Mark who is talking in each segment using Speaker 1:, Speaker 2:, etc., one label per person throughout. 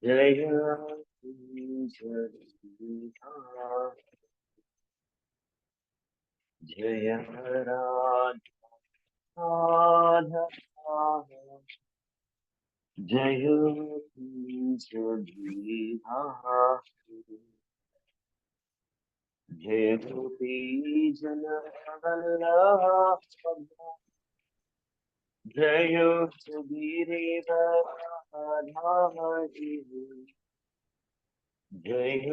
Speaker 1: जय जय राधा जय जय गोपी जन वल्लभ जय सुधीर राधारी जय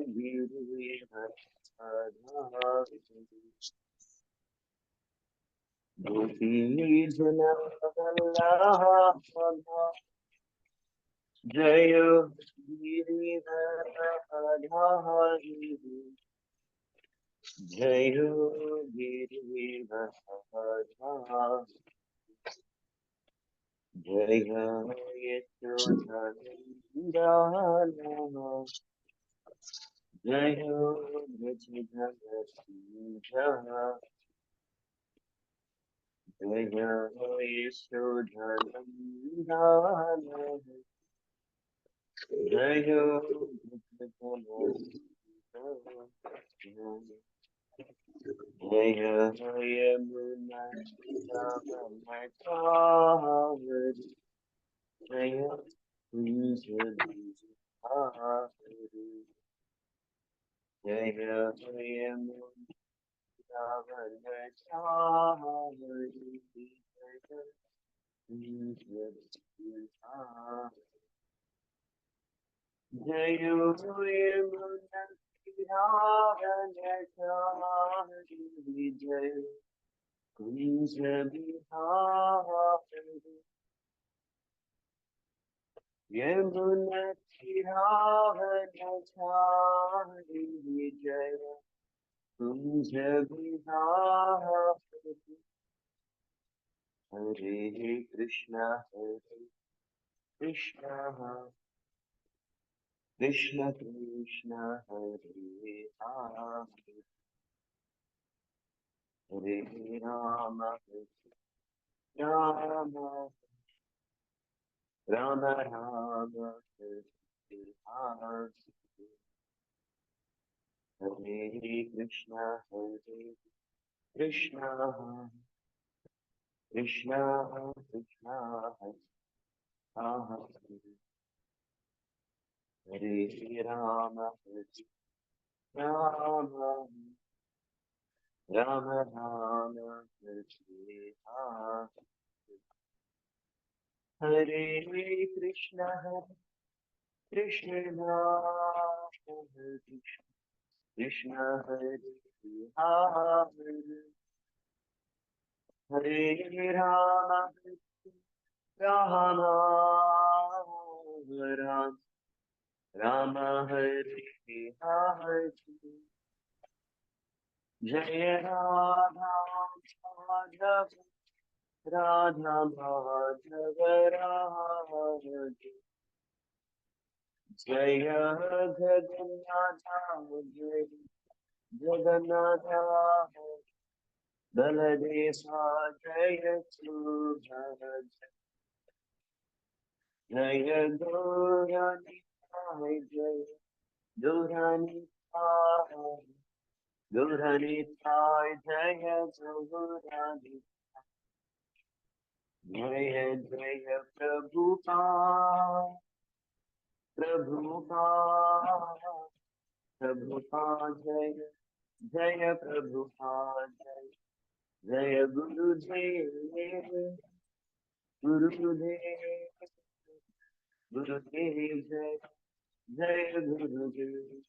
Speaker 1: वीर गोपी जन वल्लभ जय वीर राधारी जय वीर जय यशोधरा जय जय यशोधरा जय जय यमुना जय कुंज जय यमुना जय यमुना जय कुंज बिहारी यमुना जय कुंज बिहारी हरे कृष्णा कृष्णा कृष्ण कृष्ण हरे हरे हरे राम राम राम राम हरे हरे हरे कृष्ण कृष्ण कृष्ण कृष्ण हरे हरे राम राम राम राम हरे हरे कृष्ण कृष्ण हरे कृष्ण हरे हरे हरे राम राम राम राम हरे हरे जय राधा माधव राधा माधव राधे जय जगन्नाथ जय जगन्नाथ बलदेवा जय सुभद्रा जय गौरानिताय जय गौरानिताय गौरानिताय जय गौरानिताय जय जय प्रभुपाद प्रभुपाद प्रभुपाद जय जय प्रभुपाद जय जय गुरुदेव गुरुदेव गुरुदेव जय जय गुरुदेव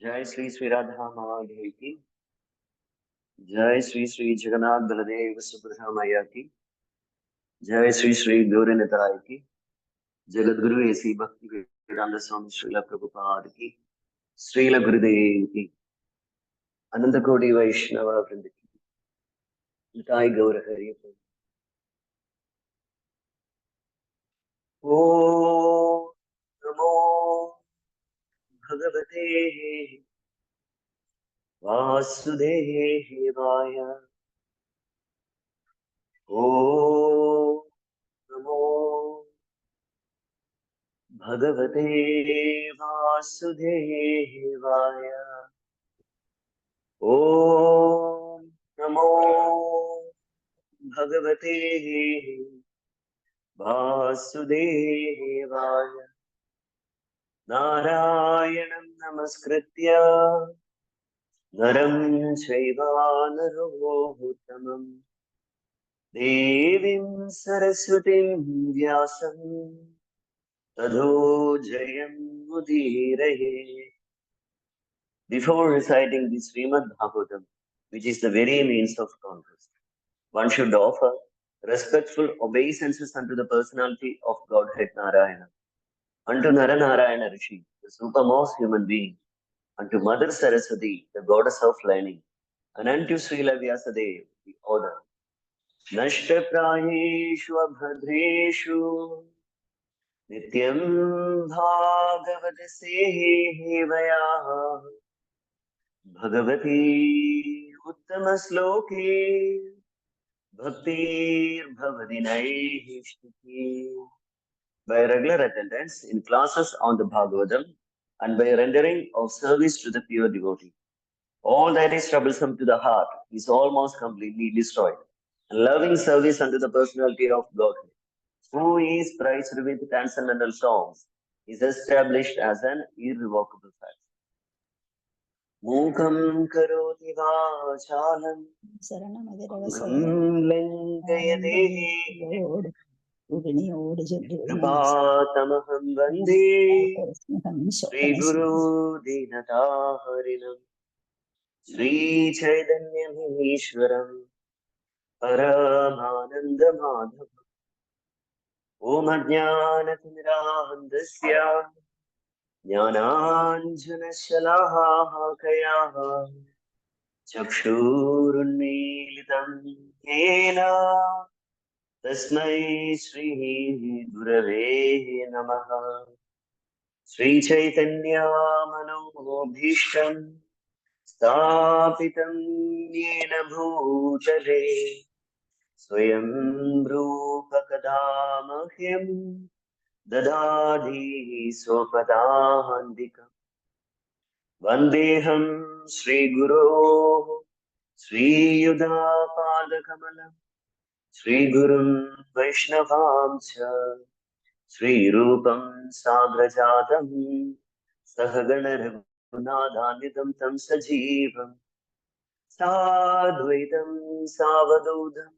Speaker 1: जय श्री श्री राधा माधव की जय श्री श्री जगन्नाथ बलदेव सुभद्रा मैया की जय श्री श्री गौरनिताय की जगत गुरु ऐसी भक्ति वेदांत स्वामी श्रील प्रभुपाद की श्रील गुरुदेव की अनंत कोटि वैष्णव वृंद की निताय गौर हरि ओ नमो भगवते वासुदेवाय। ॐ नमो भगवते वासुदेवाय। ॐ नमो भगवते वासुदेवाय। नारायणं नमस्कृत्य नरं चैव नरोत्तमं देवीं सरस्वतीं व्यासं ततो जयमुदीरये। Before reciting the Srimad Bhagavatam, which is the very means of conquest, one should offer respectful obeisances unto the personality of Godhead Narayana, unto Naranarayana Rishi, the supermost human being, unto Mother Saraswati, the goddess of learning, and unto Srila Vyasadeva, the author. Nashtaprayeshu abhadreshu nityam bhagavata sevaya bhagavati uttama-sloke bhaktir-bhavati naihishti. By regular attendance in classes on the Bhagavatam and by rendering of service to the pure devotee, all that is troublesome to the heart is almost completely destroyed. And loving service unto the personality of Godhead, who is praised with transcendental songs, is established as an irrevocable fact. Mukam karoti vachalam lankayate kripatamaham vande Sri Guru Dinataharinam Sri Chaitanya Ishwaram Paramananda Madhavam Om Ajnanatimirahandasya Jnananjanashalaha Chakshurunmilitam Yena Tasmai Shri Gurave Namaha. Sri Chaitanya Manobhishtam Stapitam Yena Bhutale Swayam Rupa Kadamahyam Dadadi Swapadhandikam Vandeham Sri Guru Sri Yudapadakamalam Sri Gurum Vaishnavamcha Sri Rupam Sagrajatam Sahagana Raghunadhanitam Tam Sajivam Sadvaitam Savadodam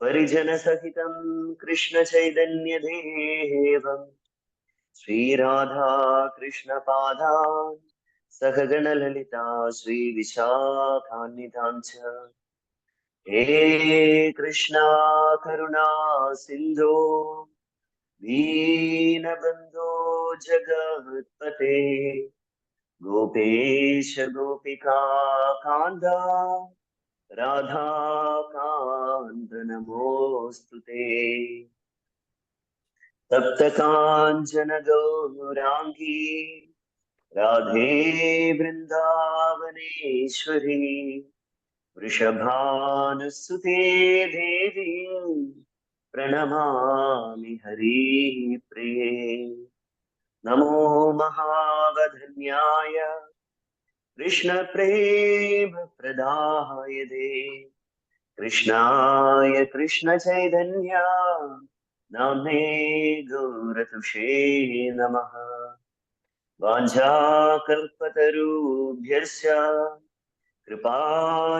Speaker 1: Parijana Sahitam Krishna Chaitanya Devam Sri Radha Krishna Padhan Sahagana Lalita Sri Vishakhanidhamcha He Krishna Karuna Sindhu Deenabandhu Jagatpate Gopesha Gopika Kanda Radha Kanta Namostute Tapta Kanchana Gaurangi Radhe Vrindavaneshwari Vrishabhanusute Devi Pranamami Hari Priye Namo Mahavadanyaya Krishna Prema Pradayade Krishnaya Krishna Chaitanya Namne Gauratushe Namaha Vanja Kalpatarubhyasya Kripa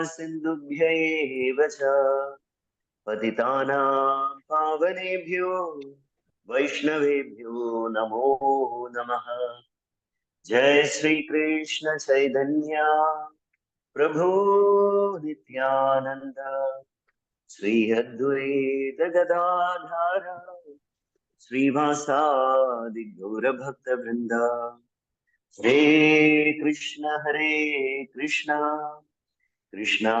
Speaker 1: Sindhubhya cha Patitanam Pavanebhyo Vaishnavebhyo Namo Namaha. Jai Shri Krishna Chaitanya Prabhu Nityananda Sri Advaita Gadadhara Srivasadi Gaura Bhakta Vrinda. Hare Krishna Krishna Krishna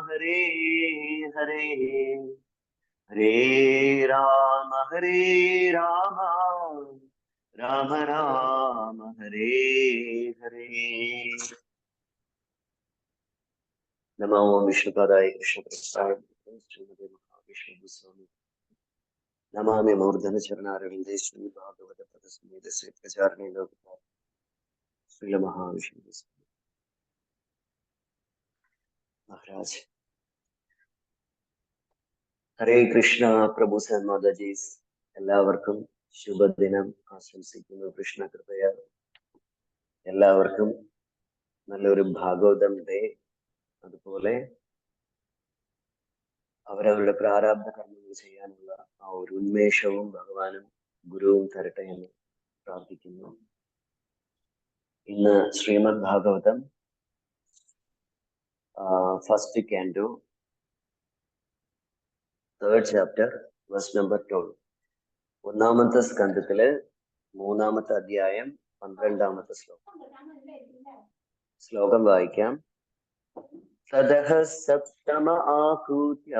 Speaker 1: Hare Hare Hare Rama Rama Rama Hare ഹരേ. നമോ വിഷ്ണുപദായ കൃഷ്ണപ്രസാദ ശ്രീമതി മഹാവിഷ്ണു സ്വാമി നമാമി മൂർധന ചരണാരവിന്ദേ ശ്രീ ഭാഗവത പദസമേത പ്രചാരണേ ലോകപാല ശ്രീല മഹാവിഷ്ണു സ്വാമി മഹാരാജ്. ഹരേ കൃഷ്ണ. പ്രഭു സന്മോദജീസ് എല്ലാവർക്കും ശുഭദിനം ആശംസിക്കുന്നു. കൃഷ്ണ കൃപയ എല്ലാവർക്കും നല്ലൊരു Bhagavatam day, അതുപോലെ അവരവരുടെ പ്രാരാബ്ധ കർമ്മങ്ങൾ ചെയ്യാനുള്ള ആ ഒരു ഉന്മേഷവും ഭഗവാനും ഗുരുവും തരട്ടെ എന്ന് പ്രാർത്ഥിക്കുന്നു. ഇന്ന് Srimad Bhagavatam first canto 3rd chapter verse number 12. ഒന്നാമത്തെ സ്കന്ധത്തില് 3ാമത്തെ അധ്യായം 12ാമത്തെ ശ്ലോകം വായിക്കാം. തതഃ സപ്തമ ആഹൂത്യ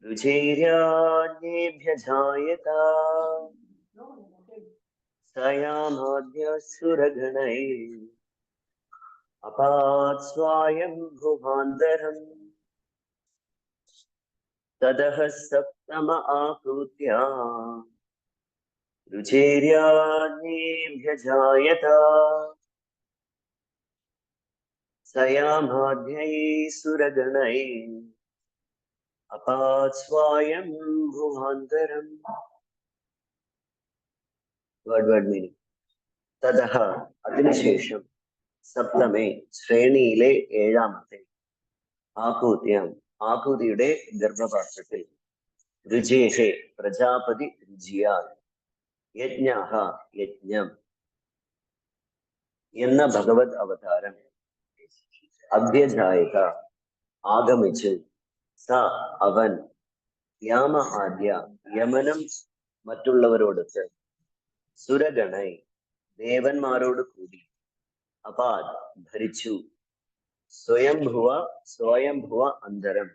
Speaker 1: രുചിര്യാജ്ഞേഭ്യജായത സയാമാദ്യസുരഗണൈ അപാത് സ്വയം ഭുവാന്തരം. തതഃ സപ്തമ ആഹൂത്യ രുചിര്യാജ്ഞേഭ്യജായത സയാമാദ്യൈ സുരഗണൈ അപാത് സ്വയം ഭുവാന്തരം. Word meaning. തതഃ അതിനുശേഷം, സപ്തമേ ശ്രേണിയിലെ 7ാമത്തെ, ആഹൂത്യം ആഹൂതിയുടെ ഗർഭപാത്രത്തിൽ, രുചേഹേ പ്രജാപതി രുചിയാൽ, യജ്ഞഃ യജ്ഞം എന്ന ഭഗവത് അവതാരം, അഭ്യജായത ആഗമിച്ച്, സ അവൻ, യാമ ആദ്യ യമനം മറ്റുള്ളവരോടൊത്ത്, സുരഗണൈ ദേവന്മാരോട് കൂടി, അപാദ് ഭരിച്ചു, സ്വയംഭുവ അന്തരം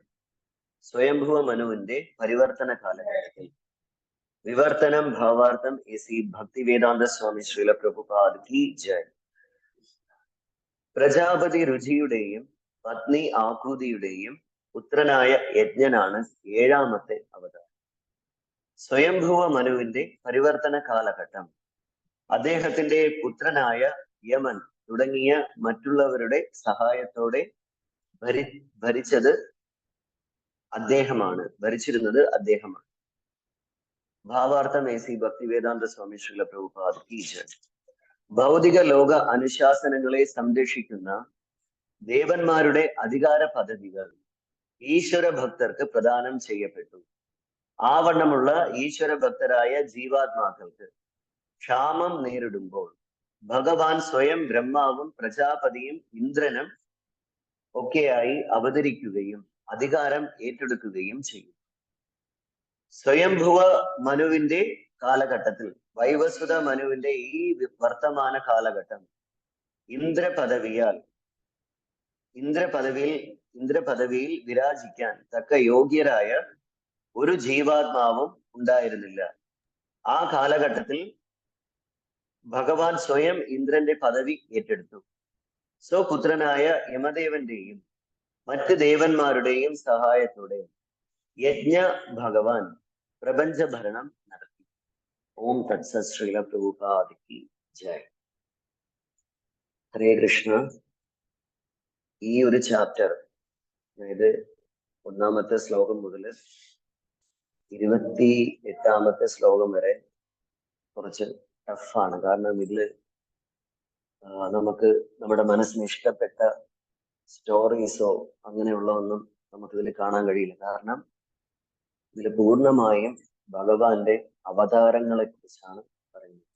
Speaker 1: സ്വയംഭുവ മനുവിന്റെ പരിവർത്തന കാലഘട്ടത്തിൽ. വിവർത്തനം ഭാവാർത്ഥം എസി ഭക്തിവേദാന്ത സ്വാമി ശ്രീല പ്രഭുപാദ് കി ജയ്. പ്രജാപതി രുചിയുടെയും പത്നി ആകൂതിയുടെയും പുത്രനായ യജ്ഞനാണ് 7ാമത്തെ അവതാരം. സ്വയംഭുവ മനുവിന്റെ പരിവർത്തന കാലഘട്ടം, അദ്ദേഹത്തിന്റെ പുത്രനായ യമൻ തുടങ്ങിയ മറ്റുള്ളവരുടെ സഹായത്തോടെ ഭരിച്ചിരുന്നത് അദ്ദേഹമാണ്. ഭാവാർത്ഥം എസി ഭക്തിവേദാന്ത സ്വാമി ശ്രീല പ്രഭുപാദ് കി ജയ്. ഭൗതിക ലോക അനുശാസനങ്ങളെ സംരക്ഷിക്കുന്ന ദേവന്മാരുടെ അധികാര പദ്ധതികൾ ഈശ്വര ഭക്തർക്ക് പ്രദാനം ചെയ്യപ്പെട്ടു. ആവണ്ണമുള്ള ഈശ്വര ഭക്തരായ ജീവാത്മാക്കൾക്ക് ക്ഷാമം നേരിടുമ്പോൾ ഭഗവാൻ സ്വയം ബ്രഹ്മാവും പ്രജാപതിയും ഇന്ദ്രനും ഒക്കെയായി അവതരിക്കുകയും അധികാരം ഏറ്റെടുക്കുകയും ചെയ്യും. സ്വയംഭുവ മനുവിന്റെ കാലഘട്ടത്തിൽ, വൈവസ്വത മനുവിന്റെ ഈ വർത്തമാന കാലഘട്ടം, ഇന്ദ്രപദവിയിൽ വിരാജിക്കാൻ തക്ക യോഗ്യരായ ഒരു ജീവാത്മാവും ഉണ്ടായിരുന്നില്ല. ആ കാലഘട്ടത്തിൽ ഭഗവാൻ സ്വയം ഇന്ദ്രന്റെ പദവി ഏറ്റെടുത്തു. സ്വപുത്രനായ യമദേവന്റെയും മറ്റ് ദേവന്മാരുടെയും സഹായത്തോടെ യജ്ഞ ഭഗവാൻ പ്രപഞ്ച ഭരണം നടത്തി. ഓം തത്സത്. ശ്രീല പ്രഭുപാദ് കി ജയ്. ഹരേ കൃഷ്ണ. ഈ ഒരു ചാപ്റ്റർ, അതായത് 1ാമത്തെ ശ്ലോകം മുതൽ 28ാമത്തെ ശ്ലോകം വരെ കുറച്ച് ടഫാണ്. കാരണം ഇതില് നമുക്ക് നമ്മുടെ മനസ്സിന് ഇഷ്ടപ്പെട്ട സ്റ്റോറീസോ അങ്ങനെയുള്ള ഒന്നും നമുക്കിതിൽ കാണാൻ കഴിയില്ല. കാരണം ഇതിൽ പൂർണ്ണമായും ഭഗവാന്റെ അവതാരങ്ങളെ കുറിച്ചാണ് പറയുന്നത്.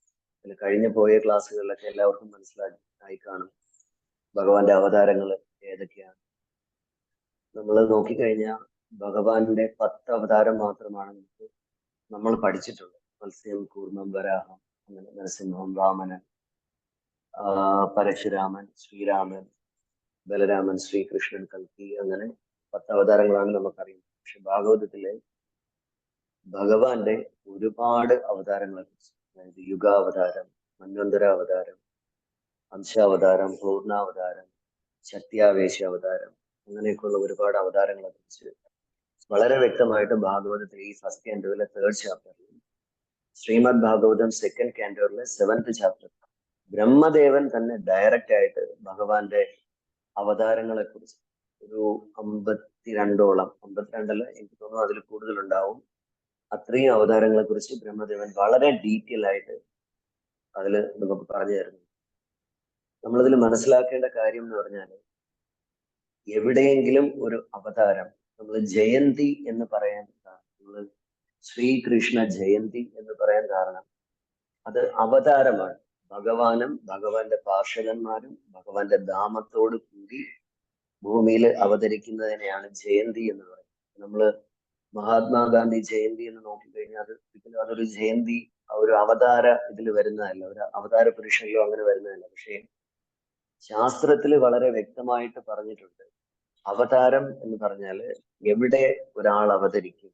Speaker 1: ഇതിൽ കഴിഞ്ഞു പോയ ക്ലാസ്സുകളിലൊക്കെ എല്ലാവർക്കും മനസ്സിലായി കാണും ഭഗവാന്റെ അവതാരങ്ങൾ ഏതൊക്കെയാണ്. നമ്മൾ നോക്കിക്കഴിഞ്ഞാൽ ഭഗവാന്റെ 10 അവതാരം മാത്രമാണ് നമ്മൾ പഠിച്ചിട്ടുള്ളത്. മത്സ്യം, കൂർമ്മം, വരാഹം, അങ്ങനെ നരസിംഹം, വാമനൻ, പരശുരാമൻ, ശ്രീരാമൻ, ബലരാമൻ, ശ്രീകൃഷ്ണൻ, കൽക്കി, അങ്ങനെ 10 അവതാരങ്ങളാണ് നമുക്കറിയുന്നത്. പക്ഷെ ഭാഗവതത്തിലെ ഭഗവാന്റെ ഒരുപാട് അവതാരങ്ങളെ കുറിച്ച്, അതായത് യുഗാവതാരം, മന്വന്തരാവതാരം, അംശാവതാരം, പൂർണ്ണാവതാരം, ശക്തിയാവേശ അവതാരം, അങ്ങനെയൊക്കെയുള്ള ഒരുപാട് അവതാരങ്ങളെ കുറിച്ച് വളരെ വ്യക്തമായിട്ട് ഭാഗവതത്തിൽ ഈ ഫസ്റ്റ് കാൻഡോയിലെ 3rd ചാപ്റ്ററിൽ, ശ്രീമദ് ഭാഗവതം 2nd കാൻഡോയിലെ 7th ചാപ്റ്റർ, ബ്രഹ്മദേവൻ തന്നെ ഡയറക്റ്റ് ആയിട്ട് ഭഗവാന്റെ അവതാരങ്ങളെ കുറിച്ച് ഒരു 52ഓളം, 52അല്ല എനിക്ക് തോന്നുന്നു അതിൽ കൂടുതലുണ്ടാവും, അത്രയും അവതാരങ്ങളെ കുറിച്ച് ബ്രഹ്മദേവൻ വളരെ ഡീറ്റെയിൽ ആയിട്ട് അതിൽ നമുക്ക് പറഞ്ഞു തരുന്നു. നമ്മളിതിൽ മനസ്സിലാക്കേണ്ട കാര്യം എന്ന് പറഞ്ഞാൽ, എവിടെയെങ്കിലും ഒരു അവതാരം നമ്മൾ ജയന്തി എന്ന് പറയാൻ നമ്മൾ ശ്രീകൃഷ്ണ ജയന്തി എന്ന് പറയാൻ കാരണം അത് അവതാരമാണ്. ഭഗവാനും ഭഗവാന്റെ പാർഷദന്മാരും ഭഗവാന്റെ ധാമത്തോട് കൂടി ഭൂമിയിൽ അവതരിക്കുന്നതിനെയാണ് ജയന്തി എന്ന് പറയുന്നത്. നമ്മള് മഹാത്മാഗാന്ധി ജയന്തി എന്ന് നോക്കിക്കഴിഞ്ഞാൽ അത് അതൊരു ജയന്തി, ഒരു അവതാര ഇതിൽ വരുന്നതല്ല, ഒരു അവതാര പുരുഷനിലോ അങ്ങനെ വരുന്നതല്ല. പക്ഷേ ശാസ്ത്രത്തിൽ വളരെ വ്യക്തമായിട്ട് പറഞ്ഞിട്ടുണ്ട്, അവതാരം എന്ന് പറഞ്ഞാല് എവിടെ ഒരാൾ അവതരിക്കും,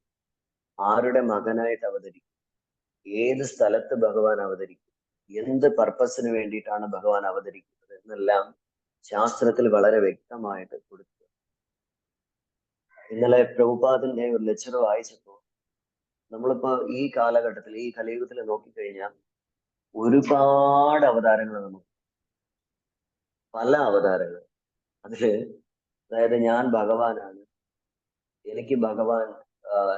Speaker 1: ആരുടെ മകനായിട്ട് അവതരിക്കും, ഏത് സ്ഥലത്ത് ഭഗവാൻ അവതരിക്കും, എന്ത് പർപ്പസിന് വേണ്ടിയിട്ടാണ് ഭഗവാൻ അവതരിക്കുന്നത് എന്നെല്ലാം ശാസ്ത്രത്തിൽ വളരെ വ്യക്തമായിട്ട് കൊടുത്തു. ഇന്നലെ പ്രഭുപാദിന്റെ ഒരു ലെക്ചർ വായിച്ചപ്പോ നമ്മളിപ്പോ ഈ കാലഘട്ടത്തിൽ, ഈ കലിയുഗത്തിൽ നോക്കിക്കഴിഞ്ഞാൽ ഒരുപാട് അവതാരങ്ങൾ, നമുക്ക് പല അവതാരങ്ങൾ. അതില് അതായത് ഞാൻ ഭഗവാനാണ്, എനിക്ക് ഭഗവാൻ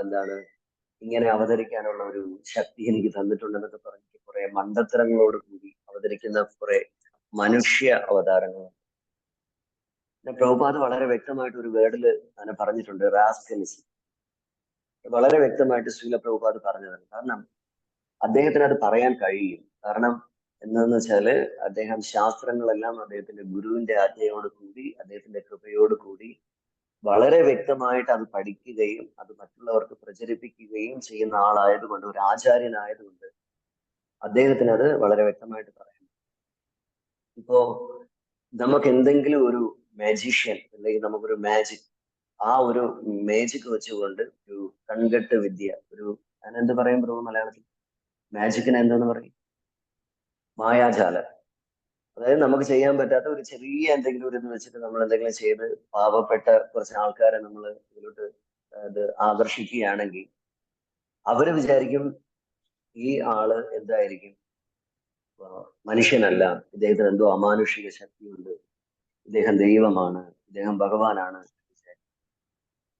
Speaker 1: എന്താണ് ഇങ്ങനെ അവതരിക്കാനുള്ള ഒരു ശക്തി എനിക്ക് തന്നിട്ടുണ്ടെന്നൊക്കെ പറഞ്ഞിട്ട് കുറെ മണ്ടത്തരങ്ങളോട് കൂടി അവതരിക്കുന്ന കുറെ മനുഷ്യ അവതാരങ്ങൾ. പ്രഭുപാദ് വളരെ വ്യക്തമായിട്ട് ഒരു വേർഡിൽ അങ്ങനെ പറഞ്ഞിട്ടുണ്ട്, റാസ്കലിസം. വളരെ വ്യക്തമായിട്ട് ശ്രീല പ്രഭുപാദ് പറഞ്ഞതാണ്. കാരണം അദ്ദേഹത്തിന് അത് പറയാൻ കഴിയും. കാരണം എന്താന്ന് വെച്ചാല് അദ്ദേഹം ശാസ്ത്രങ്ങളെല്ലാം അദ്ദേഹത്തിന്റെ ഗുരുവിന്റെ ആജ്ഞയോട് കൂടി, അദ്ദേഹത്തിന്റെ കൃപയോട് കൂടി വളരെ വ്യക്തമായിട്ട് അത് പഠിക്കുകയും അത് മറ്റുള്ളവർക്ക് പ്രചരിപ്പിക്കുകയും ചെയ്യുന്ന ആളായതുകൊണ്ട്, ഒരു ആചാര്യനായതുകൊണ്ട് അദ്ദേഹത്തിന് അത് വളരെ വ്യക്തമായിട്ട് പറയാം. ഇപ്പോ നമുക്ക് എന്തെങ്കിലും ഒരു മാജിഷ്യൻ അല്ലെങ്കിൽ നമുക്കൊരു മാജിക്, ആ ഒരു മാജിക് വെച്ചുകൊണ്ട് ഒരു കൺകെട്ട് വിദ്യ, ഒരു അതിനെന്ത് പറയും ബ്രോ മലയാളത്തിൽ? മാജിക്കിന് എന്താന്ന് പറയും? മായാജാലം. അതായത് നമുക്ക് ചെയ്യാൻ പറ്റാത്ത ഒരു ചെറിയ എന്തെങ്കിലും ഒരു ഇത് വെച്ചിട്ട് നമ്മൾ എന്തെങ്കിലും ചെയ്ത് പാവപ്പെട്ട കുറച്ച് ആൾക്കാരെ നമ്മൾ ഇതിലോട്ട് ഇത് ആകർഷിക്കുകയാണെങ്കിൽ അവര് വിചാരിക്കും ഈ ആള് എന്തായിരിക്കും, മനുഷ്യനല്ല, ഇദ്ദേഹത്തിന് എന്തോ അമാനുഷിക ശക്തിയുണ്ട്, ഇദ്ദേഹം ദൈവമാണ്, ഇദ്ദേഹം ഭഗവാനാണ്.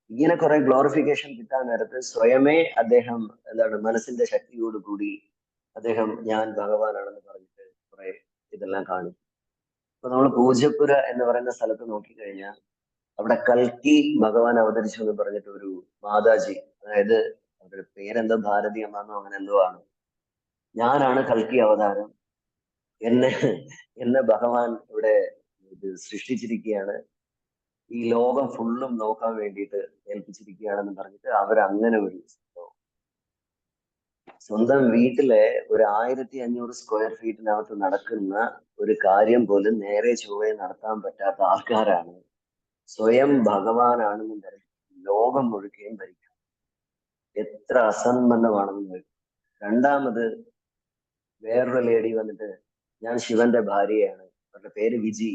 Speaker 1: ഇങ്ങനെ കുറെ ഗ്ലോറിഫിക്കേഷൻ കിട്ടാൻ നേരത്ത് സ്വയമേ അദ്ദേഹം എന്താണ് മനസ്സിന്റെ ശക്തിയോട് കൂടി അദ്ദേഹം ഞാൻ ഭഗവാനാണെന്ന് പറഞ്ഞിട്ട് കുറെ ഇതെല്ലാം കാണിക്കും. ഇപ്പൊ നമ്മൾ പൂജപ്പുര എന്ന് പറയുന്ന സ്ഥലത്ത് നോക്കിക്കഴിഞ്ഞാൽ അവിടെ കൽക്കി ഭഗവാൻ അവതരിച്ചു എന്ന് പറഞ്ഞിട്ട് ഒരു മാതാജി, അതായത് അവരുടെ പേരെന്തോ ഭാരതി അമ്മന്നോ അങ്ങനെ എന്തോ ആണ്, ഞാനാണ് കൽക്കി അവതാരം, എന്നെ എന്നെ ഭഗവാൻ ഇവിടെ ഇത് സൃഷ്ടിച്ചിരിക്കുകയാണ്, ഈ ലോകം ഫുള്ളും നോക്കാൻ വേണ്ടിയിട്ട് ഏൽപ്പിച്ചിരിക്കുകയാണെന്ന് പറഞ്ഞിട്ട് അവരങ്ങനെ ഒരു സ്വന്തം വീട്ടിലെ ഒരു 1500 സ്ക്വയർ ഫീറ്റിനകത്ത് നടക്കുന്ന ഒരു കാര്യം പോലും നേരെ ചൊവ്വേ നടത്താൻ പറ്റാത്ത ആൾക്കാരാണ് സ്വയം ഭഗവാനാണെന്നും പറഞ്ഞ് ലോകം മുഴുക്കുകയും ഭരിക്കും. എത്ര അസംബന്ധമാണെന്ന് നോക്കും. രണ്ടാമത് വേറൊരു ലേഡി വന്നിട്ട് ഞാൻ ശിവന്റെ ഭാര്യയാണ്, അവരുടെ പേര് വിജി,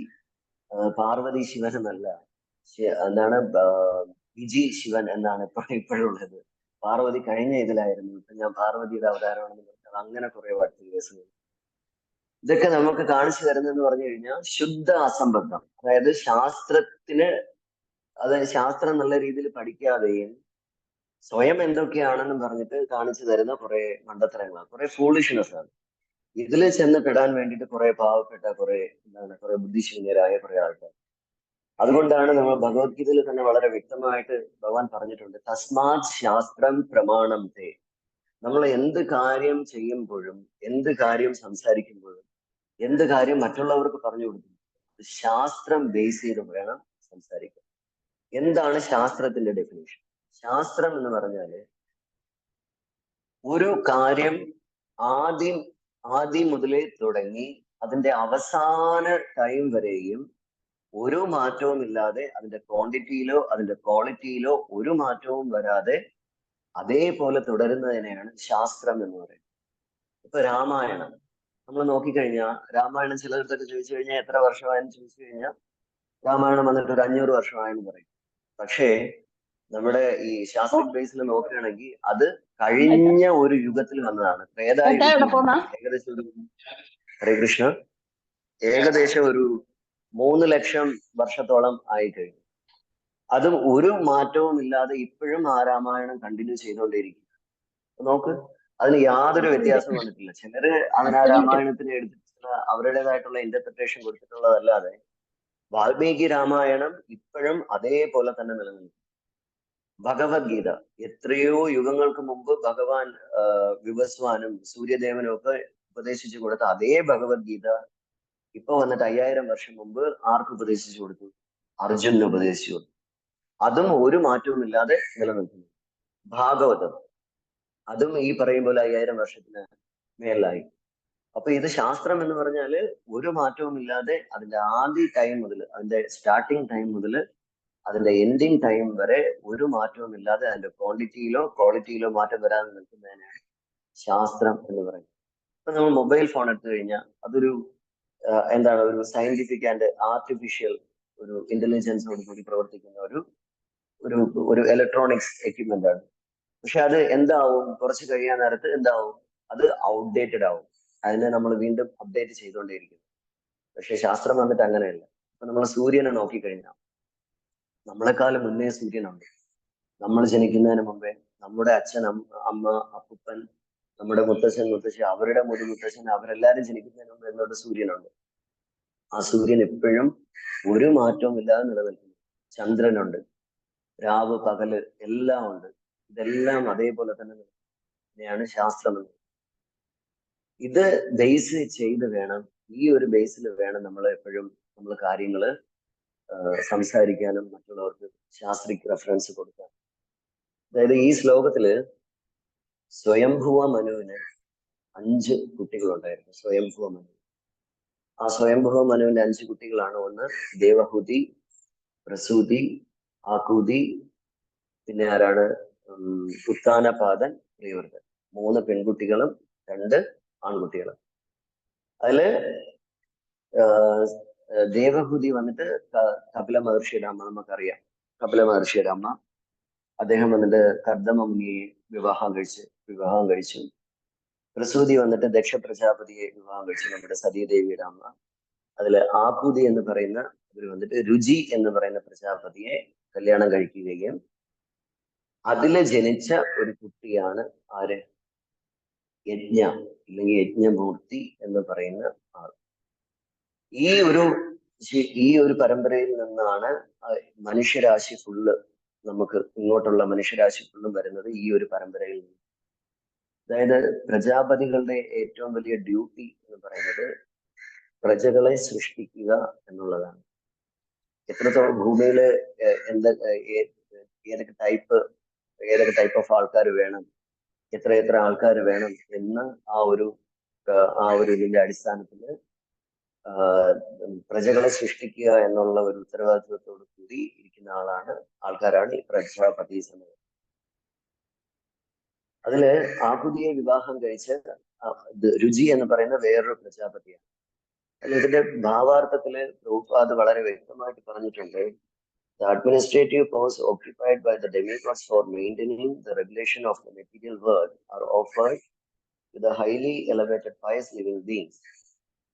Speaker 1: പാർവതി ശിവൻ എന്നല്ല, എന്താണ് വിജി ശിവൻ എന്നാണ് ഇപ്പോഴുള്ളത്. പാർവതി കഴിഞ്ഞ ഇതിലായിരുന്നു, ഇപ്പൊ ഞാൻ പാർവതിയുടെ അവതാരമാണെന്ന് പറഞ്ഞത്, അങ്ങനെ കുറെ വട്ട് കേസുകൾ. ഇതൊക്കെ നമുക്ക് കാണിച്ചു തരുന്നതെന്ന് പറഞ്ഞു കഴിഞ്ഞാൽ ശുദ്ധ അസംബന്ധം. അതായത് ശാസ്ത്രത്തിന്, അതായത് ശാസ്ത്രം നല്ല രീതിയിൽ പഠിക്കാതെയും സ്വയം എന്തൊക്കെയാണെന്നും പറഞ്ഞിട്ട് കാണിച്ചു തരുന്ന കുറെ മണ്ടത്തരങ്ങളാണ്, കുറെ ഫൂളിഷ്നെസ് ആണ്. ഇതിൽ ചെന്ന് പെടാൻ വേണ്ടിയിട്ട് കുറെ പാവപ്പെട്ട കുറെ ബുദ്ധിശൂന്യരായ കുറെ ആൾക്കാർ. അതുകൊണ്ടാണ് നമ്മൾ ഭഗവത്ഗീതയിൽ തന്നെ വളരെ വ്യക്തമായിട്ട് ഭഗവാൻ പറഞ്ഞിട്ടുണ്ട്, തസ്മാത് ശാസ്ത്രം പ്രമാണം തേ. നമ്മൾ എന്ത് കാര്യം ചെയ്യുമ്പോഴും, എന്ത് കാര്യം സംസാരിക്കുമ്പോഴും, എന്ത് കാര്യം മറ്റുള്ളവർക്ക് പറഞ്ഞു കൊടുക്കും, ശാസ്ത്രം ബേസ് ചെയ്ത് വേണം സംസാരിക്കാൻ. എന്താണ് ശാസ്ത്രത്തിന്റെ ഡെഫിനേഷൻ? ശാസ്ത്രം എന്ന് പറഞ്ഞാല് ഒരു കാര്യം ആദ്യം മുതലേ തുടങ്ങി അതിന്റെ അവസാന ടൈം വരെയും ഒരു മാറ്റവും ഇല്ലാതെ, അതിന്റെ ക്വാണ്ടിറ്റിയിലോ അതിന്റെ ക്വാളിറ്റിയിലോ ഒരു മാറ്റവും വരാതെ അതേപോലെ തുടരുന്നതിനെയാണ് ശാസ്ത്രം എന്ന് പറയുന്നത്. ഇപ്പൊ രാമായണം നമ്മൾ നോക്കിക്കഴിഞ്ഞാൽ, രാമായണം ചിലർക്കൊക്കെ ചോദിച്ചു കഴിഞ്ഞാൽ എത്ര വർഷമായെന്ന് ചോദിച്ചു കഴിഞ്ഞാൽ രാമായണം വന്നിട്ട് ഒരു 500 വർഷമായെന്ന് പറയും. പക്ഷേ നമ്മുടെ ഈ ശാസ്ത്രിക് ബേസിൽ നോക്കുകയാണെങ്കിൽ അത് കഴിഞ്ഞ ഒരു യുഗത്തിൽ വന്നതാണ്, ത്രേതായുഗത്തിൽ വന്നതാണ്. ഏകദേശം ഒരു, ഹരേ കൃഷ്ണ, ഏകദേശം ഒരു 3 ലക്ഷം വർഷത്തോളം ആയി കഴിഞ്ഞു. അതും ഒരു മാറ്റവും ഇല്ലാതെ ഇപ്പോഴും ആ രാമായണം കണ്ടിന്യൂ ചെയ്തുകൊണ്ടേയിരിക്കും. നോക്ക്, അതിന് യാതൊരു വ്യത്യാസവും വന്നിട്ടില്ല. ചിലര് അതിന് ആ രാമായണത്തിന് എടുത്തിട്ടുള്ള അവരുടേതായിട്ടുള്ള ഇന്റർപ്രിട്ടേഷൻ കൊടുത്തിട്ടുള്ളതല്ലാതെ വാൽമീകി രാമായണം ഇപ്പോഴും അതേപോലെ തന്നെ നിലനിൽക്കും. ഭഗവത്ഗീത എത്രയോ യുഗങ്ങൾക്ക് മുമ്പ് ഭഗവാൻ വിവസ്വാനും സൂര്യദേവനും ഒക്കെ ഉപദേശിച്ചു കൊടുത്ത അതേ ഭഗവത്ഗീത ഇപ്പൊ വന്നിട്ട് 5000 വർഷം മുമ്പ് ആർക്ക് ഉപദേശിച്ചു കൊടുത്തു? അർജുനന് ഉപദേശിച്ചു കൊടുത്തു. അതും ഒരു മാറ്റവും ഇല്ലാതെ നിലനിൽക്കുന്നു. ഭാഗവതം അതും ഈ പറയും പോലെ 5000 വർഷത്തിന് മേലായി. അപ്പൊ ഇത് ശാസ്ത്രം എന്ന് പറഞ്ഞാല് ഒരു മാറ്റവും ഇല്ലാതെ അതിന്റെ ആദ്യ ടൈം മുതൽ, അതിന്റെ സ്റ്റാർട്ടിങ് ടൈം മുതൽ അതിന്റെ എൻഡിങ് ടൈം വരെ ഒരു മാറ്റവും ഇല്ലാതെ അതിന്റെ ക്വാണ്ടിറ്റിയിലോ ക്വാളിറ്റിയിലോ മാറ്റം വരാതെ നിൽക്കുന്നതിനാണ് ശാസ്ത്രം എന്ന് പറയുന്നത്. ഇപ്പൊ നമ്മൾ മൊബൈൽ ഫോൺ എടുത്തു കഴിഞ്ഞാൽ അതൊരു എന്താണ്, ഒരു സയന്റിഫിക് ആൻഡ് ആർട്ടിഫിഷ്യൽ ഒരു ഇന്റലിജൻസോട് കൂടി പ്രവർത്തിക്കുന്ന ഒരു ഒരു ഒരു ഇലക്ട്രോണിക്സ് എക്യുപ്മെന്റ് ആണ്. പക്ഷെ അത് എന്താവും, കുറച്ച് കഴിയാൻ നേരത്ത് എന്താവും, അത് ഔട്ട്ഡേറ്റഡ് ആവും. അതിനെ നമ്മൾ വീണ്ടും അപ്ഡേറ്റ് ചെയ്തുകൊണ്ടേയിരിക്കും. പക്ഷെ ശാസ്ത്രം വന്നിട്ട് അങ്ങനെയല്ല. ഇപ്പൊ നമ്മൾ സൂര്യനെ നോക്കിക്കഴിഞ്ഞാൽ നമ്മളെക്കാളും മുന്നേ സൂര്യനുണ്ട്. നമ്മൾ ജനിക്കുന്നതിന് മുമ്പേ നമ്മുടെ അച്ഛൻ, അമ്മ, അപ്പൂപ്പൻ, നമ്മുടെ മുത്തശ്ശൻ, മുത്തശ്ശി, അവരുടെ മുത്തശ്ശൻ, അവരെല്ലാരും ജനിക്കുന്നതിന് മുമ്പ് എന്നോട് സൂര്യനുണ്ട്. ആ സൂര്യൻ എപ്പോഴും ഒരു മാറ്റവും ഇല്ലാതെ നിലനിൽക്കുന്നു. ചന്ദ്രനുണ്ട്, രാവ് പകല് എല്ലാം ഉണ്ട്. ഇതെല്ലാം അതേപോലെ തന്നെയാണ് ശാസ്ത്രം. ഇത് ബേസ് ചെയ്ത് വേണം, ഈ ഒരു ബേസിൽ വേണം നമ്മൾ എപ്പോഴും നമ്മൾ കാര്യങ്ങള് സംസാരിക്കാനും മറ്റുള്ളവർക്ക് ശാസ്ത്രിക് റെഫറൻസ് കൊടുക്കാൻ. അതായത് ഈ ശ്ലോകത്തില് സ്വയംഭുവ മനുവിന് 5 കുട്ടികളുണ്ടായിരുന്നു. സ്വയംഭുവ മനു, ആ സ്വയംഭുവ മനുവിന്റെ 5 കുട്ടികളാണ്. ഒന്ന് ദേവഹൂതി, പ്രസൂതി, ആകൂതി, പിന്നെ ആരാണ്, ഉത്താനപാദൻ, പ്രിയവൃതൻ. 3 പെൺകുട്ടികളും 2 ആൺകുട്ടികളും. അതില് ദേവഹൂതി വന്നിട്ട് കപില മഹർഷിയുടെ അമ്മ, നമുക്കറിയാം. കപില മഹർഷിയുടെ അമ്മ, അദ്ദേഹം വന്നിട്ട് കർദമ മുനിയെ വിവാഹം കഴിച്ചു. പ്രസൂതി വന്നിട്ട് ദക്ഷ പ്രജാപതിയെ വിവാഹം കഴിച്ചു, നമ്മുടെ സതീദേവിയുടെ അമ്മ. അതില് ആകൂതി എന്ന് പറയുന്ന ഇവര് വന്നിട്ട് രുചി എന്ന് പറയുന്ന പ്രജാപതിയെ കല്യാണം കഴിക്കുകയും അതില് ജനിച്ച ഒരു കുട്ടിയാണ് ആര്, യജ്ഞ, അല്ലെങ്കിൽ യജ്ഞമൂർത്തി എന്ന് പറയുന്ന ആൾ. ഈ ഒരു പരമ്പരയിൽ നിന്നാണ് മനുഷ്യരാശി ഫുള്ള്, നമുക്ക് ഇങ്ങോട്ടുള്ള മനുഷ്യരാശി ഫുള്ളും വരുന്നത് ഈ ഒരു പരമ്പരയിൽ നിന്ന്. അതായത് പ്രജാപതികളുടെ ഏറ്റവും വലിയ ഡ്യൂട്ടി എന്ന് പറയുന്നത് പ്രജകളെ സൃഷ്ടിക്കുക എന്നുള്ളതാണ്. എത്രത്തോളം ഭൂമിയില് ഏതൊക്കെ ടൈപ്പ് ഓഫ് ആൾക്കാർ വേണം, എത്ര ആൾക്കാർ വേണം എന്ന് ആ ഒരു ഇതിന്റെ അടിസ്ഥാനത്തില് പ്രജകളെ സൃഷ്ടിക്കുക എന്നുള്ള ഒരു ഉത്തരവാദിത്വത്തോടു കൂടി ഇരിക്കുന്ന ആൾക്കാരാണ് ഈ പ്രജാപതി എന്നത്. അതില് ആകുതിയെ വിവാഹം കഴിച്ച് രുചി എന്ന് പറയുന്ന വേറൊരു പ്രജാപതിയാണ്. ഇതിന്റെ ഭാവാർത്ഥത്തില് പ്രഭുപാദ് വളരെ വ്യക്തമായിട്ട് പറഞ്ഞിട്ടുണ്ട്. The administrative powers occupied by the demigods for maintaining the regulation of the material world are offered to the highly elevated pious living beings.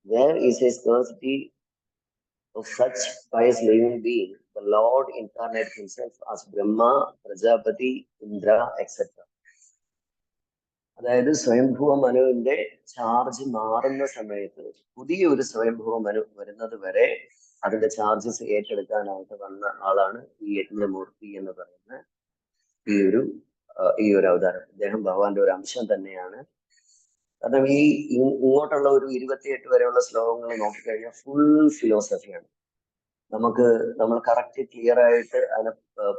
Speaker 1: There is a scarcity of such pious living beings, the Lord incarnate himself as Brahma, Prajapati, Indra, etc. അതായത് സ്വയംഭുവ മനുവിന്റെ charge മാറുന്ന സമയത്ത് പുതിയൊരു സ്വയംഭുവ മനു വരുന്നത് വരെ അതിന്റെ charges ഏറ്റെടുക്കാനായിട്ട് വന്ന ആളാണ് ഈ യജ്ഞമൂർത്തി എന്ന് പറയുന്ന ഈ ഒരു അവതാരം. അദ്ദേഹം ഭഗവാന്റെ ഒരു അംശം തന്നെയാണ്. കാരണം ഇങ്ങോട്ടുള്ള ഒരു 28 വരെയുള്ള ശ്ലോകങ്ങൾ നോക്കിക്കഴിഞ്ഞാൽ ഫുൾ ഫിലോസഫിയാണ്. നമ്മൾ കറക്റ്റ് ക്ലിയർ ആയിട്ട് അതിനെ